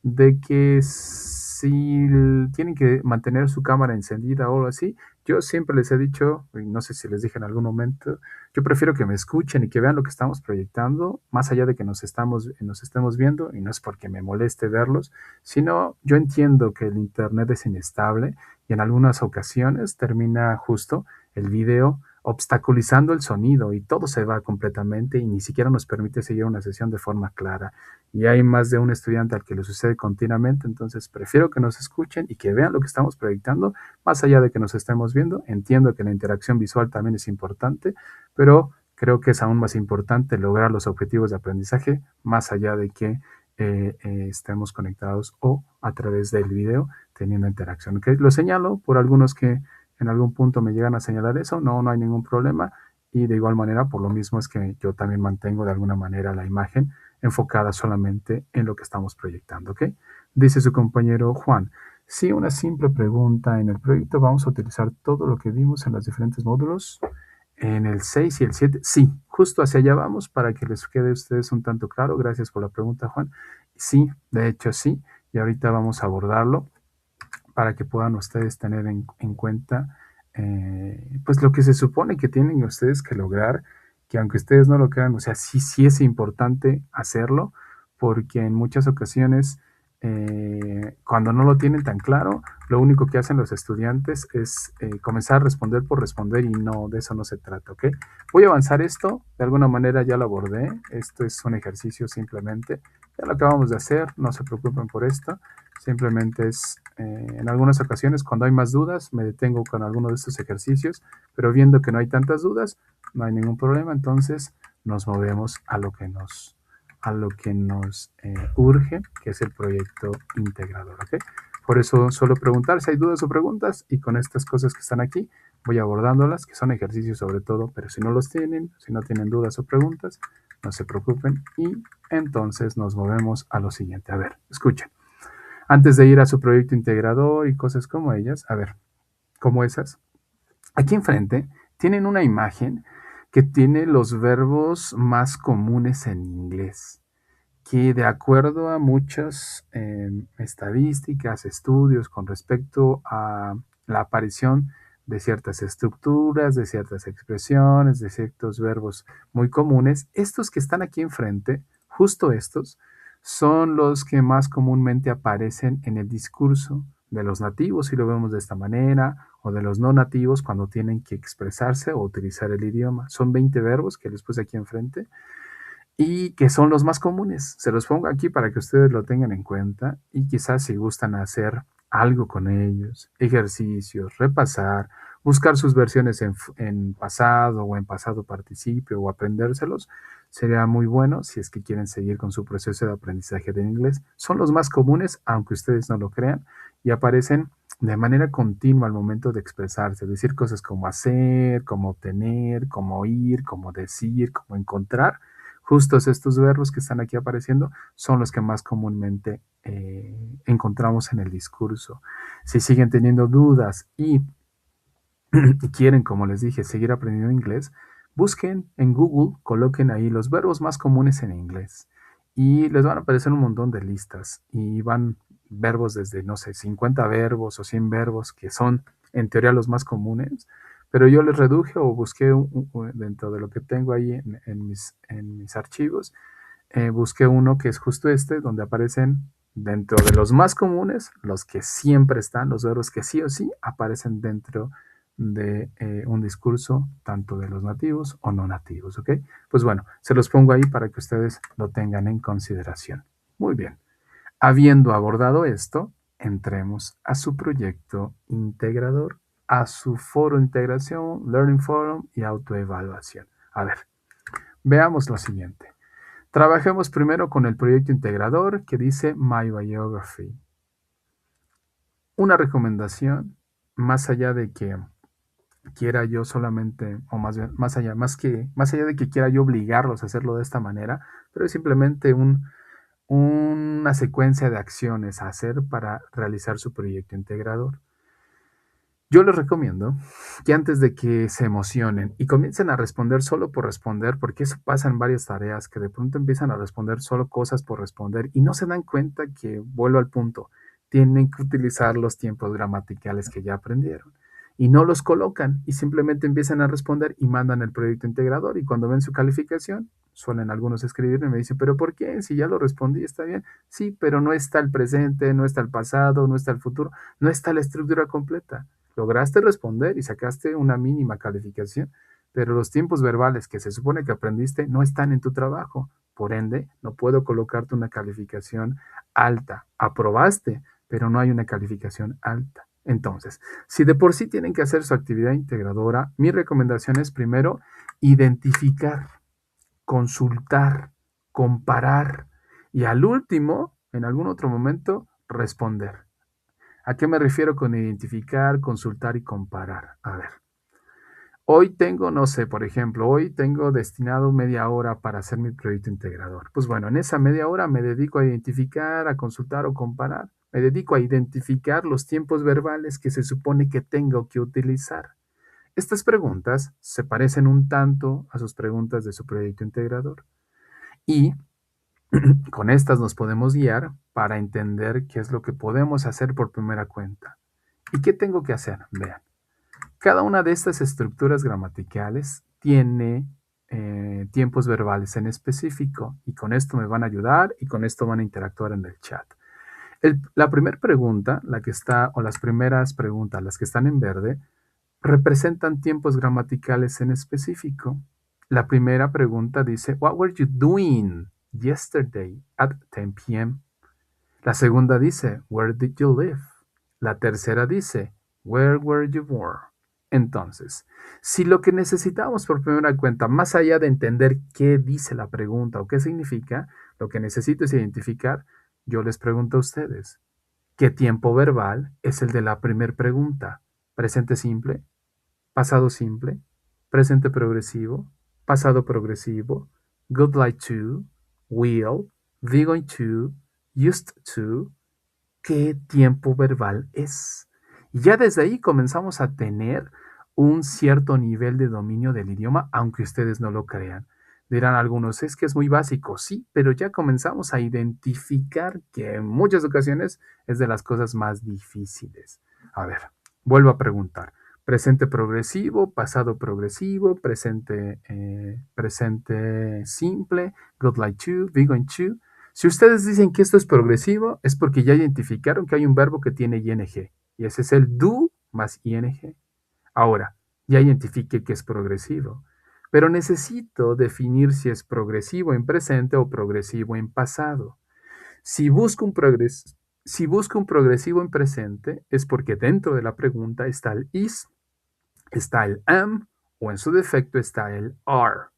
de que si tienen que mantener su cámara encendida o algo así, yo siempre les he dicho, y no sé si les dije en algún momento, yo prefiero que me escuchen y que vean lo que estamos proyectando, más allá de que nos estemos viendo, y no es porque me moleste verlos, sino yo entiendo que el internet es inestable y en algunas ocasiones termina justo el video obstaculizando el sonido y todo se va completamente y ni siquiera nos permite seguir una sesión de forma clara. Y hay más de un estudiante al que le sucede continuamente, entonces prefiero que nos escuchen y que vean lo que estamos proyectando, más allá de que nos estemos viendo. Entiendo que la interacción visual también es importante, pero creo que es aún más importante lograr los objetivos de aprendizaje más allá de que estemos conectados o a través del video teniendo interacción. ¿Okay? Lo señalo por algunos que en algún punto me llegan a señalar eso, no hay ningún problema y de igual manera por lo mismo es que yo también mantengo de alguna manera la imagen enfocada solamente en lo que estamos proyectando. ¿Ok? Dice su compañero Juan, sí, una simple pregunta. En el proyecto vamos a utilizar todo lo que vimos en los diferentes módulos. En el 6 y el 7, sí, justo hacia allá vamos para que les quede a ustedes un tanto claro. Gracias por la pregunta, Juan. Sí, de hecho sí, y ahorita vamos a abordarlo para que puedan ustedes tener en cuenta pues lo que se supone que tienen ustedes que lograr, que aunque ustedes no lo crean, o sea, sí es importante hacerlo, porque en muchas ocasiones cuando no lo tienen tan claro, lo único que hacen los estudiantes es comenzar a responder por responder y no, de eso no se trata, ¿ok? Voy a avanzar esto, de alguna manera ya lo abordé, esto es un ejercicio simplemente, ya lo acabamos de hacer, no se preocupen por esto, simplemente es en algunas ocasiones cuando hay más dudas me detengo con alguno de estos ejercicios, pero viendo que no hay tantas dudas, no hay ningún problema, entonces nos movemos a lo que nos urge, que es el proyecto integrador, ¿ok? Por eso suelo preguntar si hay dudas o preguntas y con estas cosas que están aquí voy abordándolas, que son ejercicios sobre todo, pero si no los tienen, si no tienen dudas o preguntas, no se preocupen y entonces nos movemos a lo siguiente. A ver, escuchen. Antes de ir a su proyecto integrador y cosas como ellas, a ver, como esas, aquí enfrente tienen una imagen que tiene los verbos más comunes en inglés. que de acuerdo a muchas estadísticas, estudios con respecto a la aparición de ciertas estructuras, de ciertas expresiones, de ciertos verbos muy comunes, estos que están aquí enfrente, justo estos, son los que más comúnmente aparecen en el discurso de los nativos, si lo vemos de esta manera, o de los no nativos cuando tienen que expresarse o utilizar el idioma. Son 20 verbos que les puse aquí enfrente y que son los más comunes. Se los pongo aquí para que ustedes lo tengan en cuenta y quizás si gustan hacer algo con ellos, ejercicios, repasar, buscar sus versiones en pasado o en pasado participio o aprendérselos, sería muy bueno si es que quieren seguir con su proceso de aprendizaje de inglés. Son los más comunes, aunque ustedes no lo crean, y aparecen de manera continua al momento de expresarse, decir cosas como hacer, como obtener, como oír, como decir, como encontrar. Justos estos verbos que están aquí apareciendo son los que más comúnmente encontramos en el discurso. Si siguen teniendo dudas y quieren, como les dije, seguir aprendiendo inglés, busquen en Google, coloquen ahí los verbos más comunes en inglés y les van a aparecer un montón de listas y van verbos desde, no sé, 50 verbos o 100 verbos que son en teoría los más comunes, pero yo les reduje o busqué dentro de lo que tengo ahí en mis archivos, busqué uno que es justo este, donde aparecen dentro de los más comunes, los que siempre están, los verbos que sí o sí aparecen dentro de un discurso, tanto de los nativos o no nativos, ¿ok? Pues bueno, se los pongo ahí para que ustedes lo tengan en consideración. Muy bien. Habiendo abordado esto, entremos a su proyecto integrador, a su foro de integración, Learning Forum y autoevaluación. A ver, veamos lo siguiente. Trabajemos primero con el proyecto integrador que dice My Biography. Una recomendación, más allá de que quiera yo solamente, o más bien, más allá de que quiera yo obligarlos a hacerlo de esta manera, pero es simplemente una secuencia de acciones a hacer para realizar su proyecto integrador. Yo les recomiendo que antes de que se emocionen y comiencen a responder solo por responder, porque eso pasa en varias tareas, que de pronto empiezan a responder solo cosas por responder y no se dan cuenta que, vuelvo al punto, tienen que utilizar los tiempos gramaticales que ya aprendieron y no los colocan y simplemente empiezan a responder y mandan el proyecto integrador y cuando ven su calificación, suelen algunos escribirme y me dicen, pero ¿por qué? Si ya lo respondí, está bien. Sí, pero no está el presente, no está el pasado, no está el futuro, no está la estructura completa. Lograste responder y sacaste una mínima calificación, pero los tiempos verbales que se supone que aprendiste no están en tu trabajo. Por ende, no puedo colocarte una calificación alta. Aprobaste, pero no hay una calificación alta. Entonces, si de por sí tienen que hacer su actividad integradora, mi recomendación es primero identificar, consultar, comparar y al último, en algún otro momento, responder. ¿A qué me refiero con identificar, consultar y comparar? A ver, hoy tengo, no sé, por ejemplo, hoy tengo destinado media hora para hacer mi proyecto integrador. Pues bueno, en esa media hora me dedico a identificar, a consultar o comparar. Me dedico a identificar los tiempos verbales que se supone que tengo que utilizar. Estas preguntas se parecen un tanto a sus preguntas de su proyecto integrador. Y con estas nos podemos guiar para entender qué es lo que podemos hacer por primera cuenta. ¿Y qué tengo que hacer? Vean, cada una de estas estructuras gramaticales tiene tiempos verbales en específico y con esto me van a ayudar y con esto van a interactuar en el chat. La primera pregunta, la que está, o las primeras preguntas, las que están en verde, representan tiempos gramaticales en específico. La primera pregunta dice, What were you doing yesterday at 10 p.m.? La segunda dice, Where did you live? La tercera dice, Where were you born? Entonces, si lo que necesitamos por primera cuenta, más allá de entender qué dice la pregunta o qué significa, lo que necesito es identificar, yo les pregunto a ustedes, ¿qué tiempo verbal es el de la primera pregunta? ¿Presente simple? ¿Pasado simple? ¿Presente progresivo? ¿Pasado progresivo? Would like to? Will? Be going to? Used to? ¿Qué tiempo verbal es? Y ya desde ahí comenzamos a tener un cierto nivel de dominio del idioma, aunque ustedes no lo crean. Dirán algunos, es que es muy básico. Sí, pero ya comenzamos a identificar que en muchas ocasiones es de las cosas más difíciles. A ver, vuelvo a preguntar. Presente progresivo, pasado progresivo, presente simple, good like to, be going to. Si ustedes dicen que esto es progresivo, es porque ya identificaron que hay un verbo que tiene ing. Y ese es el do más ing. Ahora, ya identifique que es progresivo. Pero necesito definir si es progresivo en presente o progresivo en pasado. Si busco si busco un progresivo en presente, es porque dentro de la pregunta está el is, está el am o en su defecto está el are.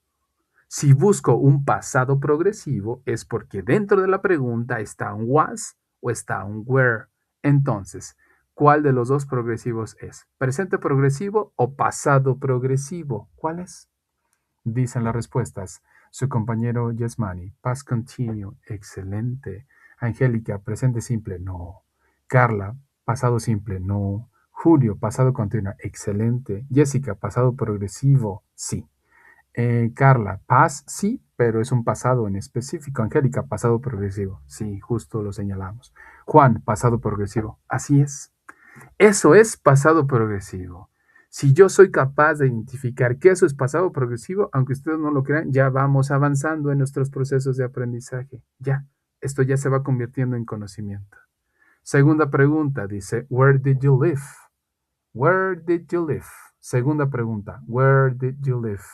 Si busco un pasado progresivo, es porque dentro de la pregunta está un was o está un were. Entonces, ¿cuál de los dos progresivos es? ¿Presente progresivo o pasado progresivo? ¿Cuál es? Dicen las respuestas. Su compañero Yasmani, past continuo, excelente. Angélica, presente simple, no. Carla, pasado simple, no. Julio, pasado continuo, excelente. Jessica, pasado progresivo, sí. Carla, past, sí, pero es un pasado en específico. Angélica, pasado progresivo, sí, justo lo señalamos. Juan, pasado progresivo, así es. Eso es pasado progresivo. Si yo soy capaz de identificar que eso es pasado progresivo, aunque ustedes no lo crean, ya vamos avanzando en nuestros procesos de aprendizaje. Ya, esto ya se va convirtiendo en conocimiento. Segunda pregunta dice, where did you live? Where did you live? Segunda pregunta, where did you live?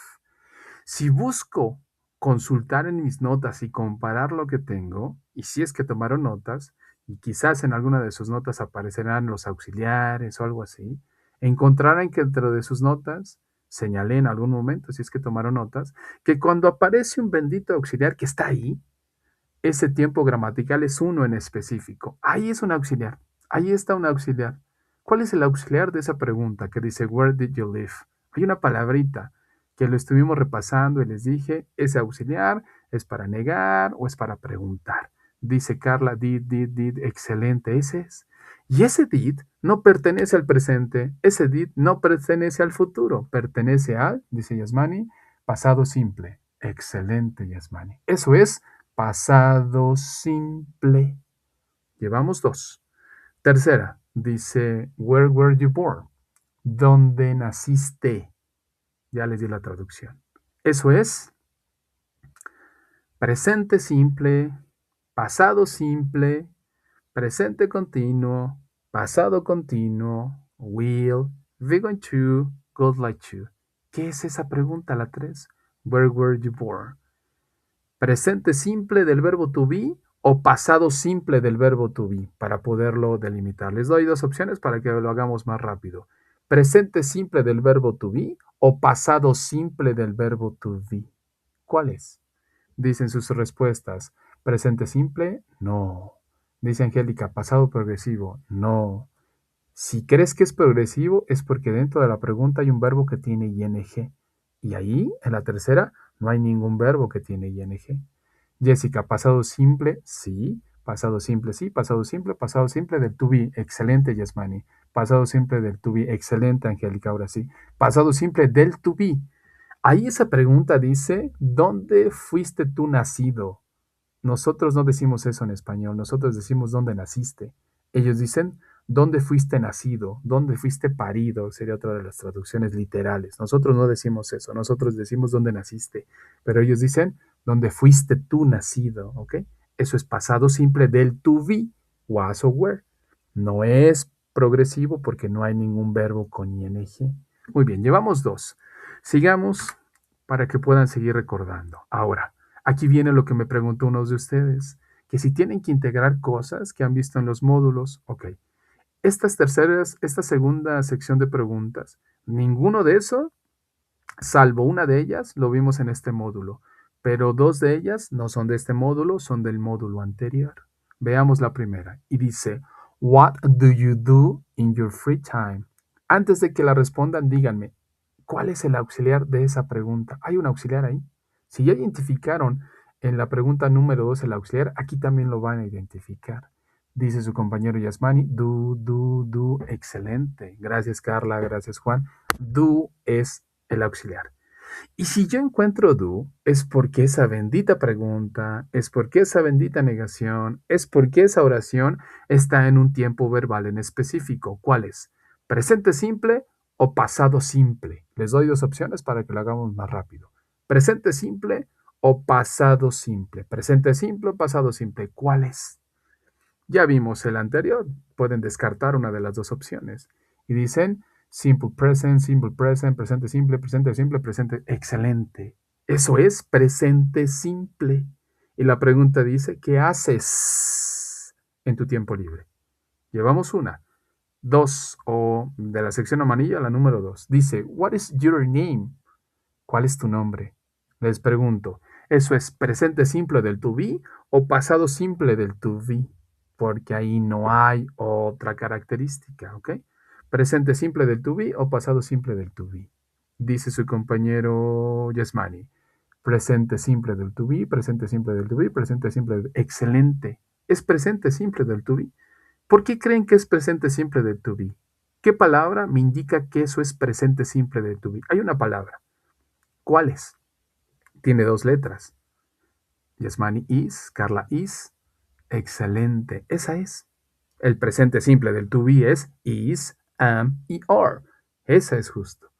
Si busco consultar en mis notas y comparar lo que tengo, y si es que tomaron notas, y quizás en alguna de sus notas aparecerán los auxiliares o algo así, encontrarán que dentro de sus notas, señalé en algún momento, si es que tomaron notas, que cuando aparece un bendito auxiliar que está ahí, ese tiempo gramatical es uno en específico. Ahí es un auxiliar. Ahí está un auxiliar. ¿Cuál es el auxiliar de esa pregunta que dice, where did you live? Hay una palabrita que lo estuvimos repasando y les dije, ese auxiliar es para negar o es para preguntar. Dice Carla, did, excelente, ese es. Y ese did no pertenece al presente, ese did no pertenece al futuro, pertenece al, dice Yasmani, pasado simple. Excelente, Yasmani. Eso es pasado simple. Llevamos dos. Tercera, dice, where were you born? ¿Dónde naciste? Ya les di la traducción. Eso es presente simple, pasado simple, presente continuo, pasado continuo, will, be going to, go like to. ¿Qué es esa pregunta, la 3? Where were you born? Presente simple del verbo to be o pasado simple del verbo to be para poderlo delimitar. Les doy dos opciones para que lo hagamos más rápido. Presente simple del verbo to be o pasado simple del verbo to be. ¿Cuál es? Dicen sus respuestas. Presente simple, no. Dice Angélica, pasado progresivo, no. Si crees que es progresivo, es porque dentro de la pregunta hay un verbo que tiene ing. Y ahí, en la tercera, no hay ningún verbo que tiene ing. Jessica, pasado simple, sí. Pasado simple, sí. Pasado simple del to be. Excelente, Yasmani. Pasado simple del to be. Excelente, Angélica, ahora sí. Pasado simple del to be. Ahí esa pregunta dice, ¿dónde fuiste tú nacido? Nosotros no decimos eso en español, nosotros decimos dónde naciste. Ellos dicen dónde fuiste nacido, dónde fuiste parido, sería otra de las traducciones literales. Nosotros no decimos eso, nosotros decimos dónde naciste, pero ellos dicen dónde fuiste tú nacido, ¿ok? Eso es pasado simple del to be, was o were. No es progresivo porque no hay ningún verbo con ing. Muy bien, llevamos dos. Sigamos para que puedan seguir recordando. Ahora, aquí viene lo que me preguntó uno de ustedes, que si tienen que integrar cosas que han visto en los módulos, ok. Esta segunda sección de preguntas, ninguno de eso, salvo una de ellas, lo vimos en este módulo, pero dos de ellas no son de este módulo, son del módulo anterior. Veamos la primera y dice, what do you do in your free time? Antes de que la respondan, díganme, ¿cuál es el auxiliar de esa pregunta? ¿Hay un auxiliar ahí? Si ya identificaron en la pregunta número 2 el auxiliar, aquí también lo van a identificar. Dice su compañero Yasmani, excelente. Gracias Carla, gracias Juan. Do es el auxiliar. Y si yo encuentro do, es porque esa bendita pregunta, es porque esa bendita negación, es porque esa oración está en un tiempo verbal en específico. ¿Cuál es? ¿Presente simple o pasado simple? Les doy dos opciones para que lo hagamos más rápido. ¿Presente simple o pasado simple? Presente simple o pasado simple. ¿Cuál es? Ya vimos el anterior. Pueden descartar una de las dos opciones. Y dicen simple present, presente simple, presente simple, presente. Excelente. Eso es presente simple. Y la pregunta dice, ¿qué haces en tu tiempo libre? Llevamos una. Dos, o de la sección amarilla, la número dos. Dice, what is your name? ¿Cuál es tu nombre? Les pregunto, ¿eso es presente simple del to be o pasado simple del to be? Porque ahí no hay otra característica, ¿ok? Presente simple del to be o pasado simple del to be. Dice su compañero Yasmani. Presente simple del to be, presente simple del to be, presente simple del... Excelente. Es presente simple del to be. ¿Por qué creen que es presente simple del to be? ¿Qué palabra me indica que eso es presente simple del to be? Hay una palabra. ¿Cuál es? Tiene dos letras. Yasmani is, Carla is. Excelente. Esa es. El presente simple del to be es is, am y are. Esa es justo.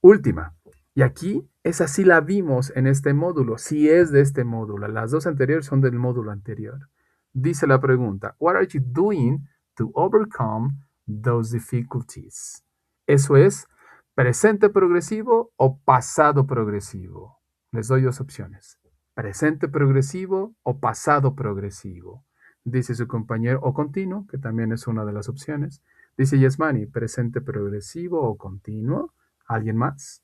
Última. Y aquí, esa sí la vimos en este módulo. Sí es de este módulo. Las dos anteriores son del módulo anterior. Dice la pregunta, what are you doing to overcome those difficulties? Eso es presente progresivo o pasado progresivo. Les doy dos opciones. Presente progresivo o pasado progresivo. Dice su compañero o continuo, que también es una de las opciones. Dice Yasmani, presente progresivo o continuo. ¿Alguien más?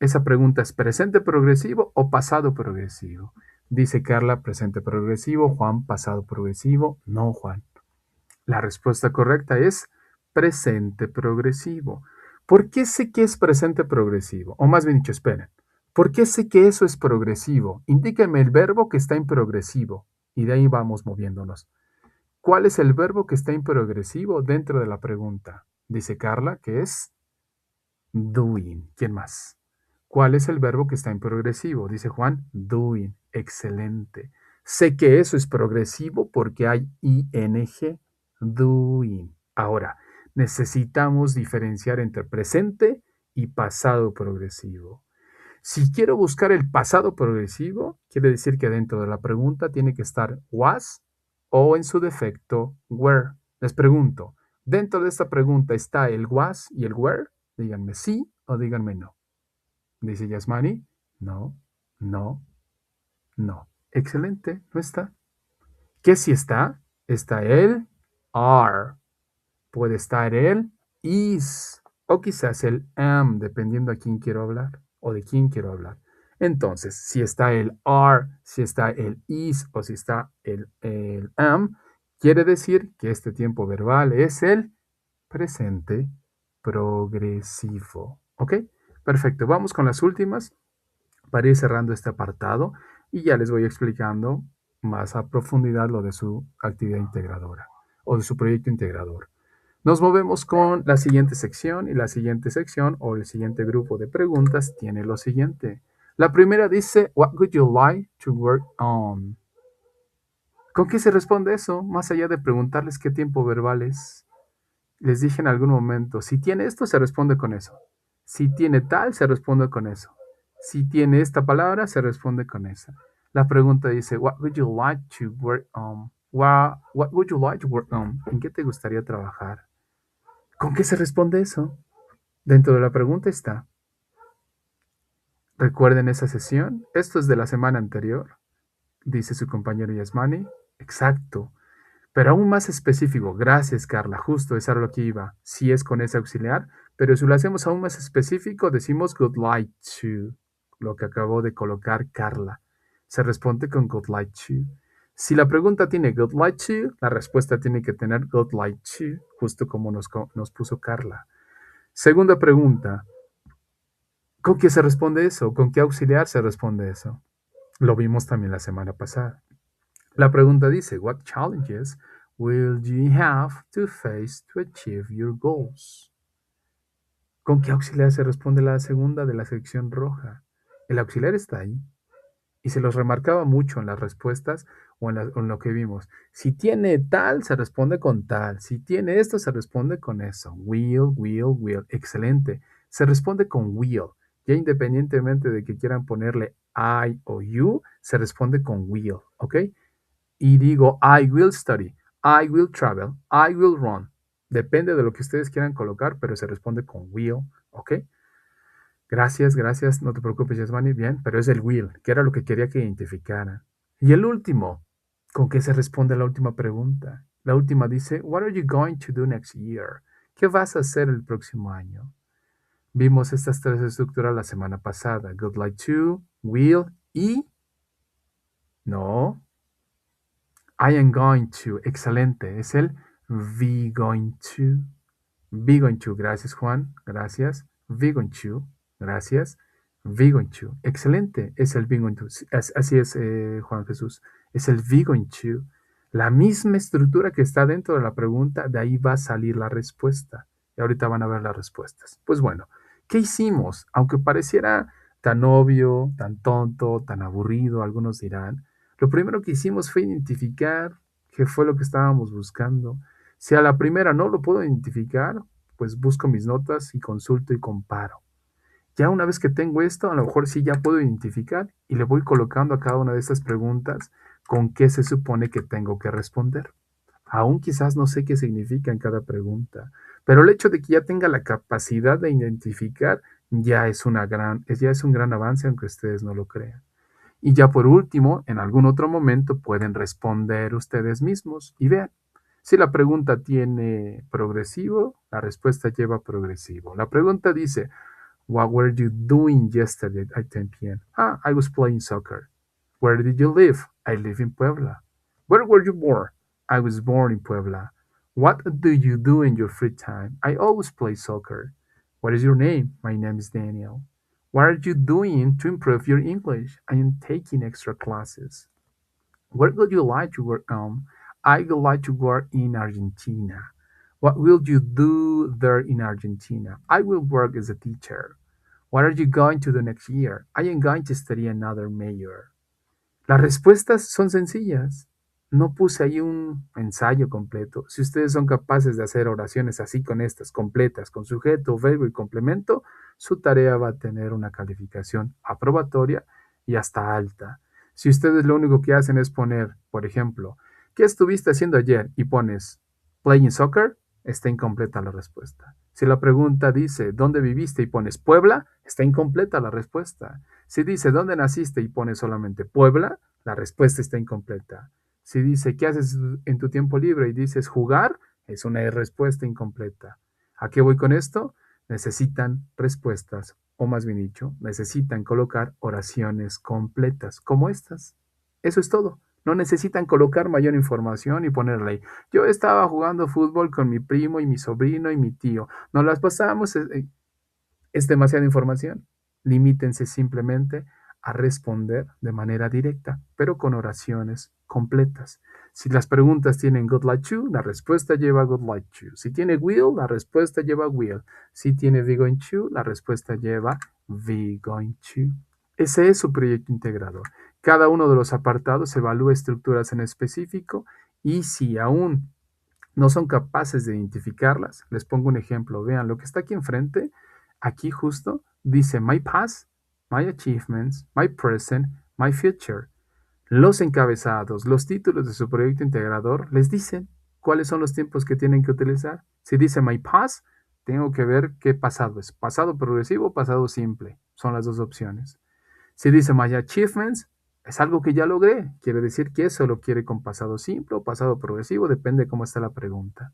Esa pregunta es presente progresivo o pasado progresivo. Dice Carla, presente progresivo. Juan, pasado progresivo. No, Juan. La respuesta correcta es presente progresivo. ¿Por qué sé que es presente progresivo? O más bien dicho, esperen. ¿Por qué sé que eso es progresivo? Indíqueme el verbo que está en progresivo. Y de ahí vamos moviéndonos. ¿Cuál es el verbo que está en progresivo dentro de la pregunta? Dice Carla que es doing. ¿Quién más? ¿Cuál es el verbo que está en progresivo? Dice Juan, doing. Excelente. Sé que eso es progresivo porque hay ing, doing. Ahora, necesitamos diferenciar entre presente y pasado progresivo. Si quiero buscar el pasado progresivo, quiere decir que dentro de la pregunta tiene que estar was o en su defecto were. Les pregunto, ¿dentro de esta pregunta está el was y el were? Díganme sí o díganme no. Dice Yasmani, no, no, no. Excelente, no está. ¿Qué sí está? Está el are. Puede estar el is o quizás el am, dependiendo a quién quiero hablar o de quién quiero hablar. Entonces, si está el are, si está el is o si está el am, quiere decir que este tiempo verbal es el presente progresivo. ¿Ok? Perfecto. Vamos con las últimas para ir cerrando este apartado y ya les voy explicando más a profundidad lo de su actividad integradora o de su proyecto integrador. Nos movemos con la siguiente sección y la siguiente sección o el siguiente grupo de preguntas tiene lo siguiente. La primera dice, what would you like to work on? ¿Con qué se responde eso? Más allá de preguntarles qué tiempo verbal es. Les dije en algún momento, si tiene esto, se responde con eso. Si tiene tal, se responde con eso. Si tiene esta palabra, se responde con esa. La pregunta dice, what would you like to work on? What would you like to work on? ¿En qué te gustaría trabajar? ¿Con qué se responde eso? Dentro de la pregunta está. ¿Recuerden esa sesión? Esto es de la semana anterior, dice su compañero Yasmani. Exacto. Pero aún más específico. Gracias, Carla. Justo es a lo que iba. Sí es con ese auxiliar, pero si lo hacemos aún más específico, decimos good like to, lo que acabó de colocar Carla. Se responde con good like to. Si la pregunta tiene good like to, la respuesta tiene que tener good like to, justo como nos puso Carla. Segunda pregunta. ¿Con qué se responde eso? ¿Con qué auxiliar se responde eso? Lo vimos también la semana pasada. La pregunta dice, what challenges will you have to face to achieve your goals? ¿Con qué auxiliar se responde la segunda de la sección roja? El auxiliar está ahí. Y se los remarcaba mucho en las respuestas o en lo que vimos. Si tiene tal, se responde con tal. Si tiene esto, se responde con eso. Will, will, will. Excelente. Se responde con will. Ya independientemente de que quieran ponerle I o you, se responde con will. ¿Ok? Y digo, I will study. I will travel. I will run. Depende de lo que ustedes quieran colocar, pero se responde con will. ¿Ok? Gracias, gracias. No te preocupes, Yasmani. Bien, pero es el will, que era lo que quería que identificara. Y el último, ¿con qué se responde la última pregunta? La última dice, What are you going to do next year? ¿Qué vas a hacer el próximo año? Vimos estas tres estructuras la semana pasada. Good like to, will y... No, I am going to. Excelente. Es el be going to. Be going to. Gracias, Juan. Gracias. Be going to. Gracias. Be going to. Excelente. Es el be going to. Así es, Juan Jesús. Es el be going to. La misma estructura que está dentro de la pregunta, de ahí va a salir la respuesta. Y ahorita van a ver las respuestas. Pues bueno, ¿qué hicimos? Aunque pareciera tan obvio, tan tonto, tan aburrido, algunos dirán, lo primero que hicimos fue identificar qué fue lo que estábamos buscando. Si a la primera no lo puedo identificar, pues busco mis notas y consulto y comparo. Ya una vez que tengo esto, a lo mejor sí ya puedo identificar y le voy colocando a cada una de estas preguntas con qué se supone que tengo que responder. Aún quizás no sé qué significa en cada pregunta, pero el hecho de que ya tenga la capacidad de identificar ya es un gran avance, aunque ustedes no lo crean. Y ya por último, en algún otro momento pueden responder ustedes mismos y vean. Si la pregunta tiene progresivo, la respuesta lleva progresivo. La pregunta dice, What were you doing yesterday at 10 p.m.? Ah, I was playing soccer. Where did you live? I live in Puebla. Where were you born? I was born in Puebla. What do you do in your free time? I always play soccer. What is your name? My name is Daniel. What are you doing to improve your English? I am taking extra classes. Where would you like to work on? I would like to work in Argentina. What will you do there in Argentina? I will work as a teacher. What are you going to do next year? I am going to study another major. Las respuestas son sencillas. No puse ahí un ensayo completo. Si ustedes son capaces de hacer oraciones así con estas, completas, con sujeto, verbo y complemento, su tarea va a tener una calificación aprobatoria y hasta alta. Si ustedes lo único que hacen es poner, por ejemplo, ¿qué estuviste haciendo ayer? Y pones playing soccer, está incompleta la respuesta. Si la pregunta dice ¿dónde viviste? Y pones Puebla, está incompleta la respuesta. Si dice ¿dónde naciste? Y pones solamente Puebla, la respuesta está incompleta. Si dice ¿qué haces en tu tiempo libre? Y dices jugar, es una respuesta incompleta. ¿A qué voy con esto? Necesitan respuestas, o más bien dicho, necesitan colocar oraciones completas, como estas. Eso es todo. No necesitan colocar mayor información y ponerle ahí. Yo estaba jugando fútbol con mi primo y mi sobrino y mi tío. Nos las pasamos. Es demasiada información. Limítense simplemente a responder de manera directa, pero con oraciones completas. Si las preguntas tienen good like to, la respuesta lleva good like to. Si tiene will, la respuesta lleva will. Si tiene be going to, la respuesta lleva be going to. Ese es su proyecto integrador. Cada uno de los apartados evalúa estructuras en específico y si aún no son capaces de identificarlas, les pongo un ejemplo. Vean, lo que está aquí enfrente, aquí justo, dice My past, My achievements, My present, My future. Los encabezados, los títulos de su proyecto integrador les dicen cuáles son los tiempos que tienen que utilizar. Si dice My past, tengo que ver qué pasado es. Pasado progresivo o pasado simple. Son las dos opciones. Si dice My achievements, es algo que ya logré. Quiere decir que eso lo quiere con pasado simple o pasado progresivo, depende de cómo está la pregunta.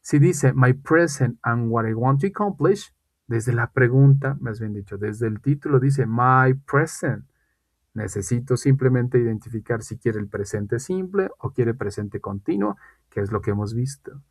Si dice My present and what I want to accomplish, desde la pregunta, más bien dicho, desde el título dice My present. Necesito simplemente identificar si quiere el presente simple o quiere presente continuo, que es lo que hemos visto.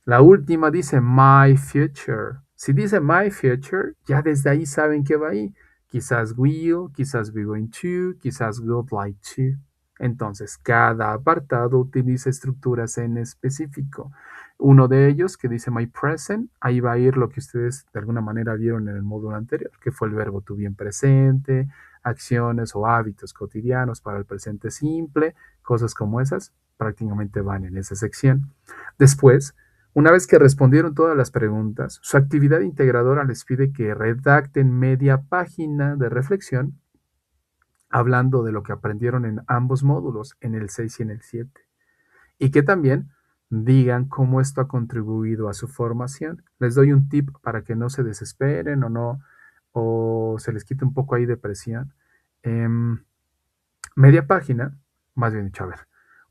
La última dice My future. Si dice My future, ya desde ahí saben que va ahí. Quizás will, quizás be going to, quizás would like to. Entonces, cada apartado utiliza estructuras en específico. Uno de ellos que dice my present, ahí va a ir lo que ustedes de alguna manera vieron en el módulo anterior, que fue el verbo to be en presente, acciones o hábitos cotidianos para el presente simple, cosas como esas, prácticamente van en esa sección. Después, una vez que respondieron todas las preguntas, su actividad integradora les pide que redacten media página de reflexión hablando de lo que aprendieron en ambos módulos, en el 6 y en el 7, y que también digan cómo esto ha contribuido a su formación. Les doy un tip para que no se desesperen o no, o se les quite un poco ahí de presión. Media página, más bien dicho, a ver,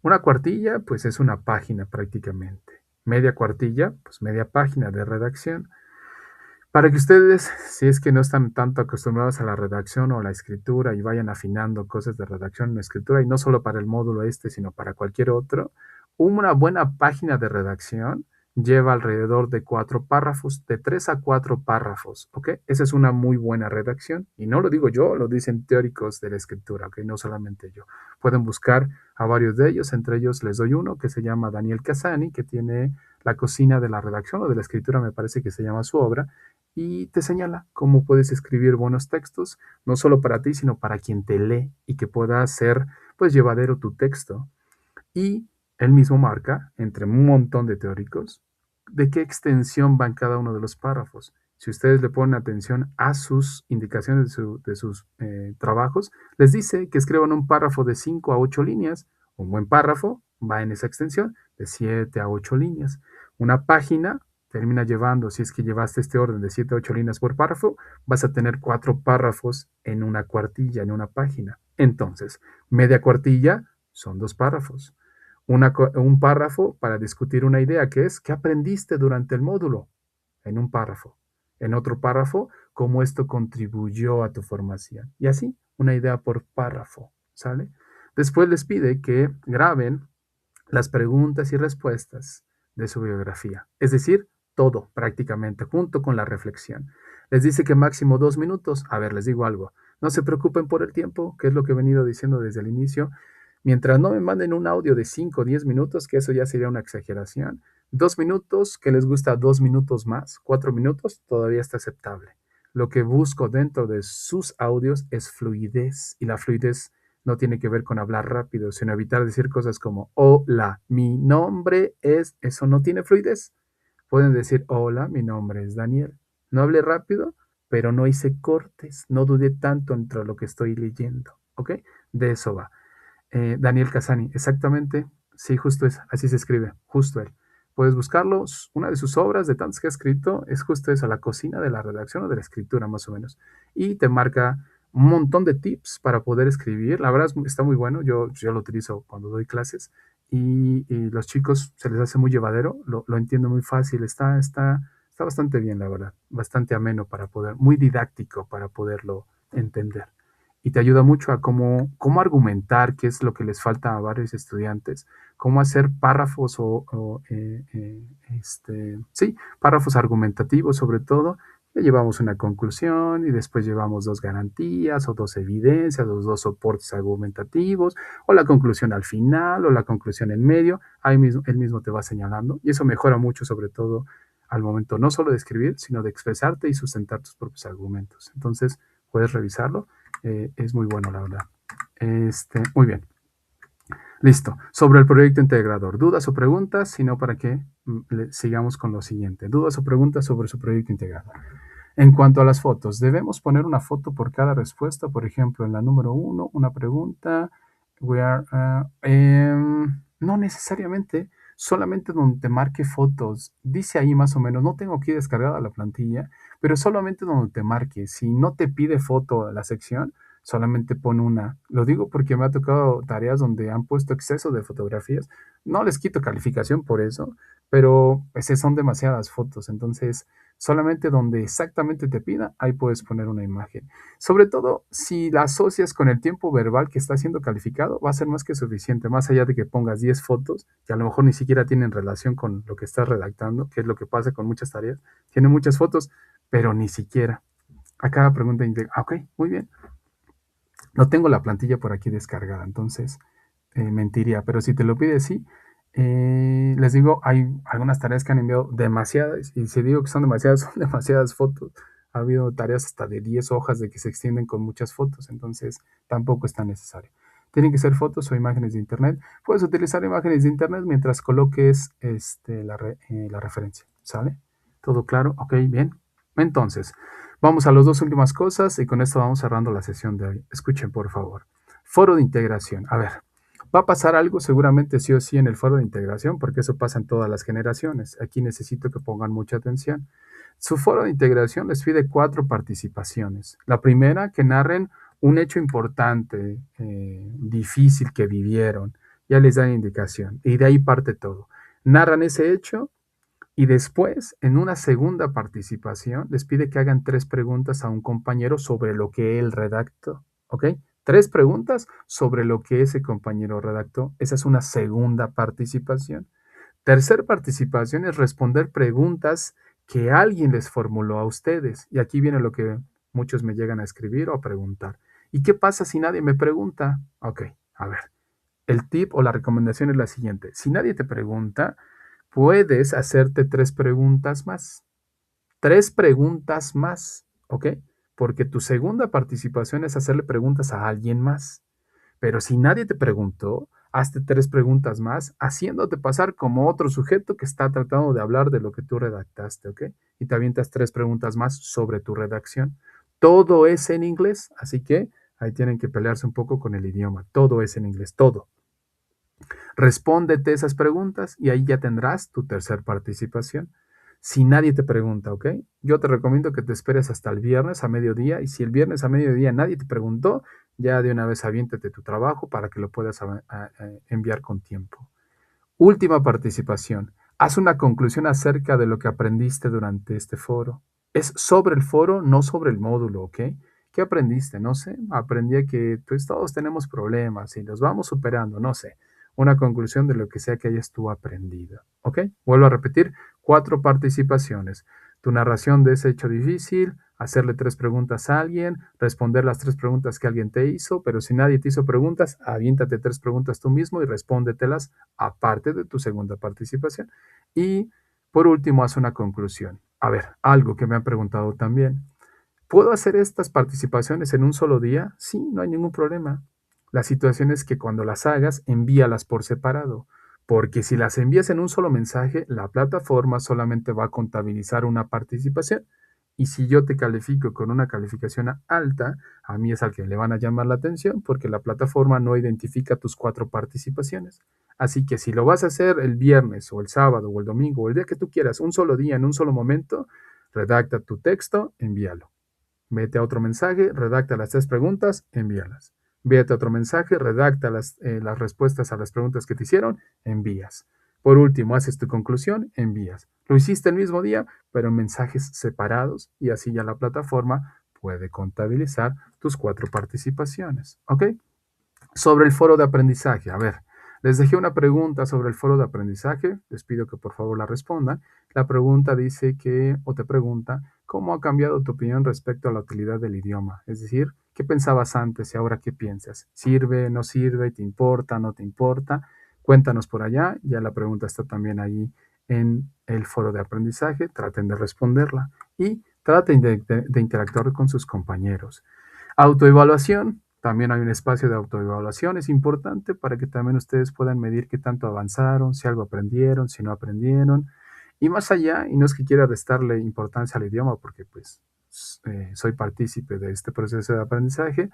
una cuartilla, pues es una página prácticamente. Media cuartilla, pues media página de redacción. Para que ustedes, si es que no están tanto acostumbrados a la redacción o a la escritura y vayan afinando cosas de redacción en la escritura, y no solo para el módulo este, sino para cualquier otro, una buena página de redacción lleva alrededor de 4 párrafos, de 3 a 4 párrafos, ¿ok? Esa es una muy buena redacción, y no lo digo yo, lo dicen teóricos de la escritura, ¿ok? No solamente yo. Pueden buscar a varios de ellos, entre ellos les doy uno que se llama Daniel Casani, que tiene La cocina de la redacción o de la escritura, me parece que se llama su obra, y te señala cómo puedes escribir buenos textos, no solo para ti, sino para quien te lee y que pueda ser pues llevadero tu texto. Y él mismo marca, entre un montón de teóricos, de qué extensión van cada uno de los párrafos. Si ustedes le ponen atención a sus indicaciones de sus trabajos, les dice que escriban un párrafo de 5 a 8 líneas. Un buen párrafo va en esa extensión de 7 a 8 líneas. Una página termina llevando, si es que llevaste este orden de 7 a 8 líneas por párrafo, vas a tener 4 párrafos en una cuartilla, en una página. Entonces, media cuartilla son 2 párrafos. Un párrafo para discutir una idea, que es ¿qué aprendiste durante el módulo? En un párrafo. En otro párrafo, cómo esto contribuyó a tu formación. Y así, una idea por párrafo, ¿sale? Después les pide que graben las preguntas y respuestas de su biografía, es decir, todo prácticamente, junto con la reflexión. Les dice que máximo 2 minutos. A ver, les digo algo, no se preocupen por el tiempo, que es lo que he venido diciendo desde el inicio. Mientras no me manden un audio de 5 o 10 minutos, que eso ya sería una exageración, 2 minutos, que les gusta 2 minutos más, 4 minutos, todavía está aceptable. Lo que busco dentro de sus audios es fluidez, y la fluidez no tiene que ver con hablar rápido, sino evitar decir cosas como hola, mi nombre es, eso no tiene fluidez. Pueden decir hola, mi nombre es Daniel. No hablé rápido, pero no hice cortes, no dudé tanto entre lo que estoy leyendo, ¿ok? De eso va. Daniel Casani, exactamente, sí, justo es, así se escribe, justo él. Puedes buscarlo, una de sus obras, de tantas que ha escrito, es justo esa, La cocina de la redacción o de la escritura, más o menos. Y te marca un montón de tips para poder escribir. La verdad está muy bueno, yo lo utilizo cuando doy clases y los chicos se les hace muy llevadero, lo entiendo muy fácil, está bastante bien, la verdad, bastante ameno para poder, muy didáctico para poderlo entender, y te ayuda mucho a cómo argumentar, qué es lo que les falta a varios estudiantes, cómo hacer párrafos sí, párrafos argumentativos sobre todo. Ya llevamos una conclusión y después llevamos 2 garantías o 2 evidencias, los 2 soportes argumentativos, o la conclusión al final o la conclusión en medio. Ahí mismo, él mismo te va señalando, y eso mejora mucho, sobre todo al momento no solo de escribir, sino de expresarte y sustentar tus propios argumentos. Entonces, puedes revisarlo. Es muy bueno, la verdad. Muy bien. Listo. Sobre el proyecto integrador. ¿Dudas o preguntas? Si no, para que sigamos con lo siguiente. ¿Dudas o preguntas sobre su proyecto integrador? En cuanto a las fotos, debemos poner una foto por cada respuesta. Por ejemplo, en la número 1, una pregunta. No necesariamente, solamente donde te marque fotos. Dice ahí más o menos, no tengo aquí descargada la plantilla, pero solamente donde te marque. Si no te pide foto la sección, solamente pon una. Lo digo porque me ha tocado tareas donde han puesto exceso de fotografías. No les quito calificación por eso, pero pues, son demasiadas fotos. Entonces, solamente donde exactamente te pida, ahí puedes poner una imagen. Sobre todo, si la asocias con el tiempo verbal que está siendo calificado, va a ser más que suficiente, más allá de que pongas 10 fotos, que a lo mejor ni siquiera tienen relación con lo que estás redactando, que es lo que pasa con muchas tareas. Tienen muchas fotos, pero ni siquiera. A cada pregunta, ok, muy bien. No tengo la plantilla por aquí descargada, entonces mentiría, pero si te lo pide, sí. Les digo, hay algunas tareas que han enviado demasiadas, y si digo que son demasiadas fotos. Ha habido tareas hasta de 10 hojas de que se extienden con muchas fotos, entonces tampoco es tan necesario. Tienen que ser fotos o imágenes de internet. Puedes utilizar imágenes de internet mientras coloques la referencia, ¿sale? ¿Todo claro? Ok, bien. Entonces, vamos a las dos últimas cosas y con esto vamos cerrando la sesión de hoy. Escuchen, por favor. Foro de integración. A ver, va a pasar algo seguramente sí o sí en el foro de integración, porque eso pasa en todas las generaciones. Aquí necesito que pongan mucha atención. Su foro de integración les pide 4 participaciones. La primera, que narren un hecho importante, difícil que vivieron. Ya les dan indicación. Y de ahí parte todo. Narran ese hecho y después, en una segunda participación, les pide que hagan 3 preguntas a un compañero sobre lo que él redactó. ¿Ok? 3 preguntas sobre lo que ese compañero redactó. Esa es una segunda participación. Tercer participación es responder preguntas que alguien les formuló a ustedes. Y aquí viene lo que muchos me llegan a escribir o a preguntar. ¿Y qué pasa si nadie me pregunta? Ok, a ver. El tip o la recomendación es la siguiente. Si nadie te pregunta, puedes hacerte 3 preguntas más. 3 preguntas más, ¿ok? Porque tu segunda participación es hacerle preguntas a alguien más. Pero si nadie te preguntó, hazte 3 preguntas más, haciéndote pasar como otro sujeto que está tratando de hablar de lo que tú redactaste, ¿ok? Y te avientas 3 preguntas más sobre tu redacción. Todo es en inglés, así que ahí tienen que pelearse un poco con el idioma. Todo es en inglés, todo. Respóndete esas preguntas y ahí ya tendrás tu tercer participación. Si nadie te pregunta, ¿ok? Yo te recomiendo que te esperes hasta el viernes a mediodía y si el viernes a mediodía nadie te preguntó, ya de una vez aviéntate tu trabajo para que lo puedas enviar con tiempo. Última participación. Haz una conclusión acerca de lo que aprendiste durante este foro. Es sobre el foro, no sobre el módulo, ¿ok? ¿Qué aprendiste? No sé. Aprendí a que pues todos tenemos problemas y los vamos superando, no sé. Una conclusión de lo que sea que hayas tú aprendido, ¿ok? Vuelvo a repetir, 4 participaciones. Tu narración de ese hecho difícil, hacerle 3 preguntas a alguien, responder las 3 preguntas que alguien te hizo, pero si nadie te hizo preguntas, aviéntate 3 preguntas tú mismo y respóndetelas aparte de tu segunda participación. Y por último, haz una conclusión. A ver, algo que me han preguntado también. ¿Puedo hacer estas participaciones en un solo día? Sí, no hay ningún problema. La situación es que cuando las hagas, envíalas por separado, porque si las envías en un solo mensaje, la plataforma solamente va a contabilizar una participación. Y si yo te califico con una calificación alta, a mí es al que le van a llamar la atención porque la plataforma no identifica tus 4 participaciones. Así que si lo vas a hacer el viernes o el sábado o el domingo o el día que tú quieras, un solo día, en un solo momento, redacta tu texto, envíalo. Vete a otro mensaje, redacta las 3 preguntas, envíalas. Vete a otro mensaje, redacta las respuestas a las preguntas que te hicieron, envías. Por último, haces tu conclusión, envías. Lo hiciste el mismo día, pero en mensajes separados y así ya la plataforma puede contabilizar tus 4 participaciones. ¿Ok? Sobre el foro de aprendizaje, a ver, les dejé una pregunta sobre el foro de aprendizaje, les pido que por favor la respondan. La pregunta dice que, o te pregunta, ¿cómo ha cambiado tu opinión respecto a la utilidad del idioma? Es decir, ¿qué pensabas antes y ahora qué piensas? ¿Sirve, no sirve, te importa, no te importa? Cuéntanos por allá, ya la pregunta está también ahí en el foro de aprendizaje, traten de responderla y traten de interactuar con sus compañeros. Autoevaluación, también hay un espacio de autoevaluación, es importante para que también ustedes puedan medir qué tanto avanzaron, si algo aprendieron, si no aprendieron. Y más allá, y no es que quiera restarle importancia al idioma, porque pues soy partícipe de este proceso de aprendizaje,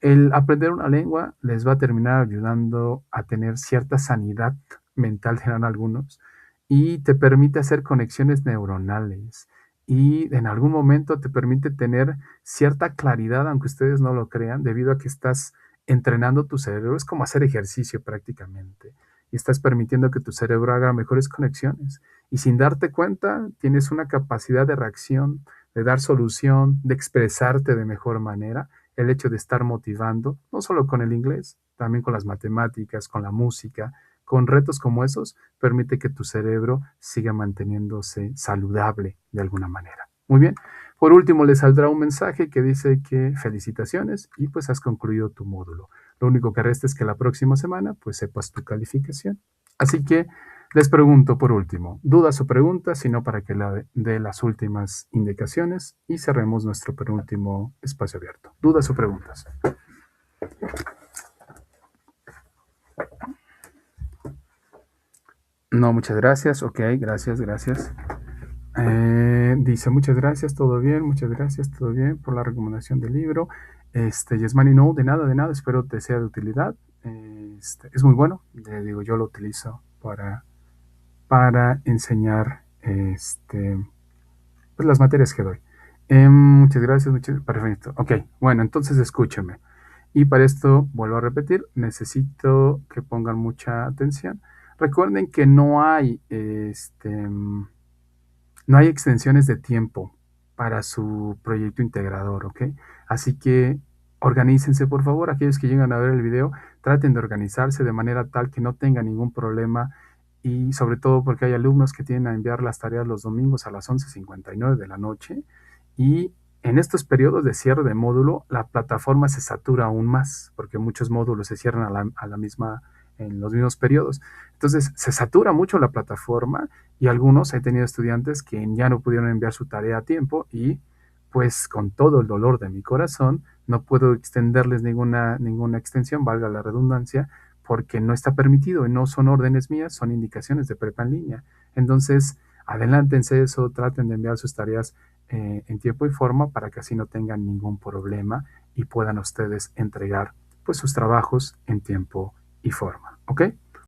el aprender una lengua les va a terminar ayudando a tener cierta sanidad mental, dirán algunos, y te permite hacer conexiones neuronales y en algún momento te permite tener cierta claridad, aunque ustedes no lo crean, debido a que estás entrenando tu cerebro. Es como hacer ejercicio prácticamente y estás permitiendo que tu cerebro haga mejores conexiones. Y sin darte cuenta, tienes una capacidad de reacción, de dar solución, de expresarte de mejor manera. El hecho de estar motivando, no solo con el inglés, también con las matemáticas, con la música, con retos como esos, permite que tu cerebro siga manteniéndose saludable de alguna manera. Muy bien. Por último, le saldrá un mensaje que dice que felicitaciones y pues has concluido tu módulo. Lo único que resta es que la próxima semana pues sepas tu calificación. Así que les pregunto por último, dudas o preguntas, sino para que la dé las últimas indicaciones y cerremos nuestro penúltimo espacio abierto. ¿Dudas o preguntas? No, muchas gracias. Ok, gracias. Dice, muchas gracias, todo bien, muchas gracias, todo bien por la recomendación del libro. Yasmani, no, de nada, espero te sea de utilidad. Es muy bueno, le digo, yo lo utilizo para enseñar pues las materias que doy. Muchas gracias, perfecto. Ok, bueno, entonces escúcheme. Y para esto, vuelvo a repetir, necesito que pongan mucha atención. Recuerden que no hay extensiones de tiempo para su proyecto integrador, ¿ok? Así que organícense, por favor. Aquellos que llegan a ver el video, traten de organizarse de manera tal que no tengan ningún problema y sobre todo porque hay alumnos que tienen a enviar las tareas los domingos a las 11:59 de la noche y en estos periodos de cierre de módulo, la plataforma se satura aún más porque muchos módulos se cierran en los mismos periodos. Entonces, se satura mucho la plataforma y algunos he tenido estudiantes que ya no pudieron enviar su tarea a tiempo y pues con todo el dolor de mi corazón no puedo extenderles ninguna extensión, valga la redundancia, porque no está permitido y no son órdenes mías, son indicaciones de prepa en línea. Entonces, adelántense eso, traten de enviar sus tareas en tiempo y forma para que así no tengan ningún problema y puedan ustedes entregar pues sus trabajos en tiempo y forma. ¿Ok?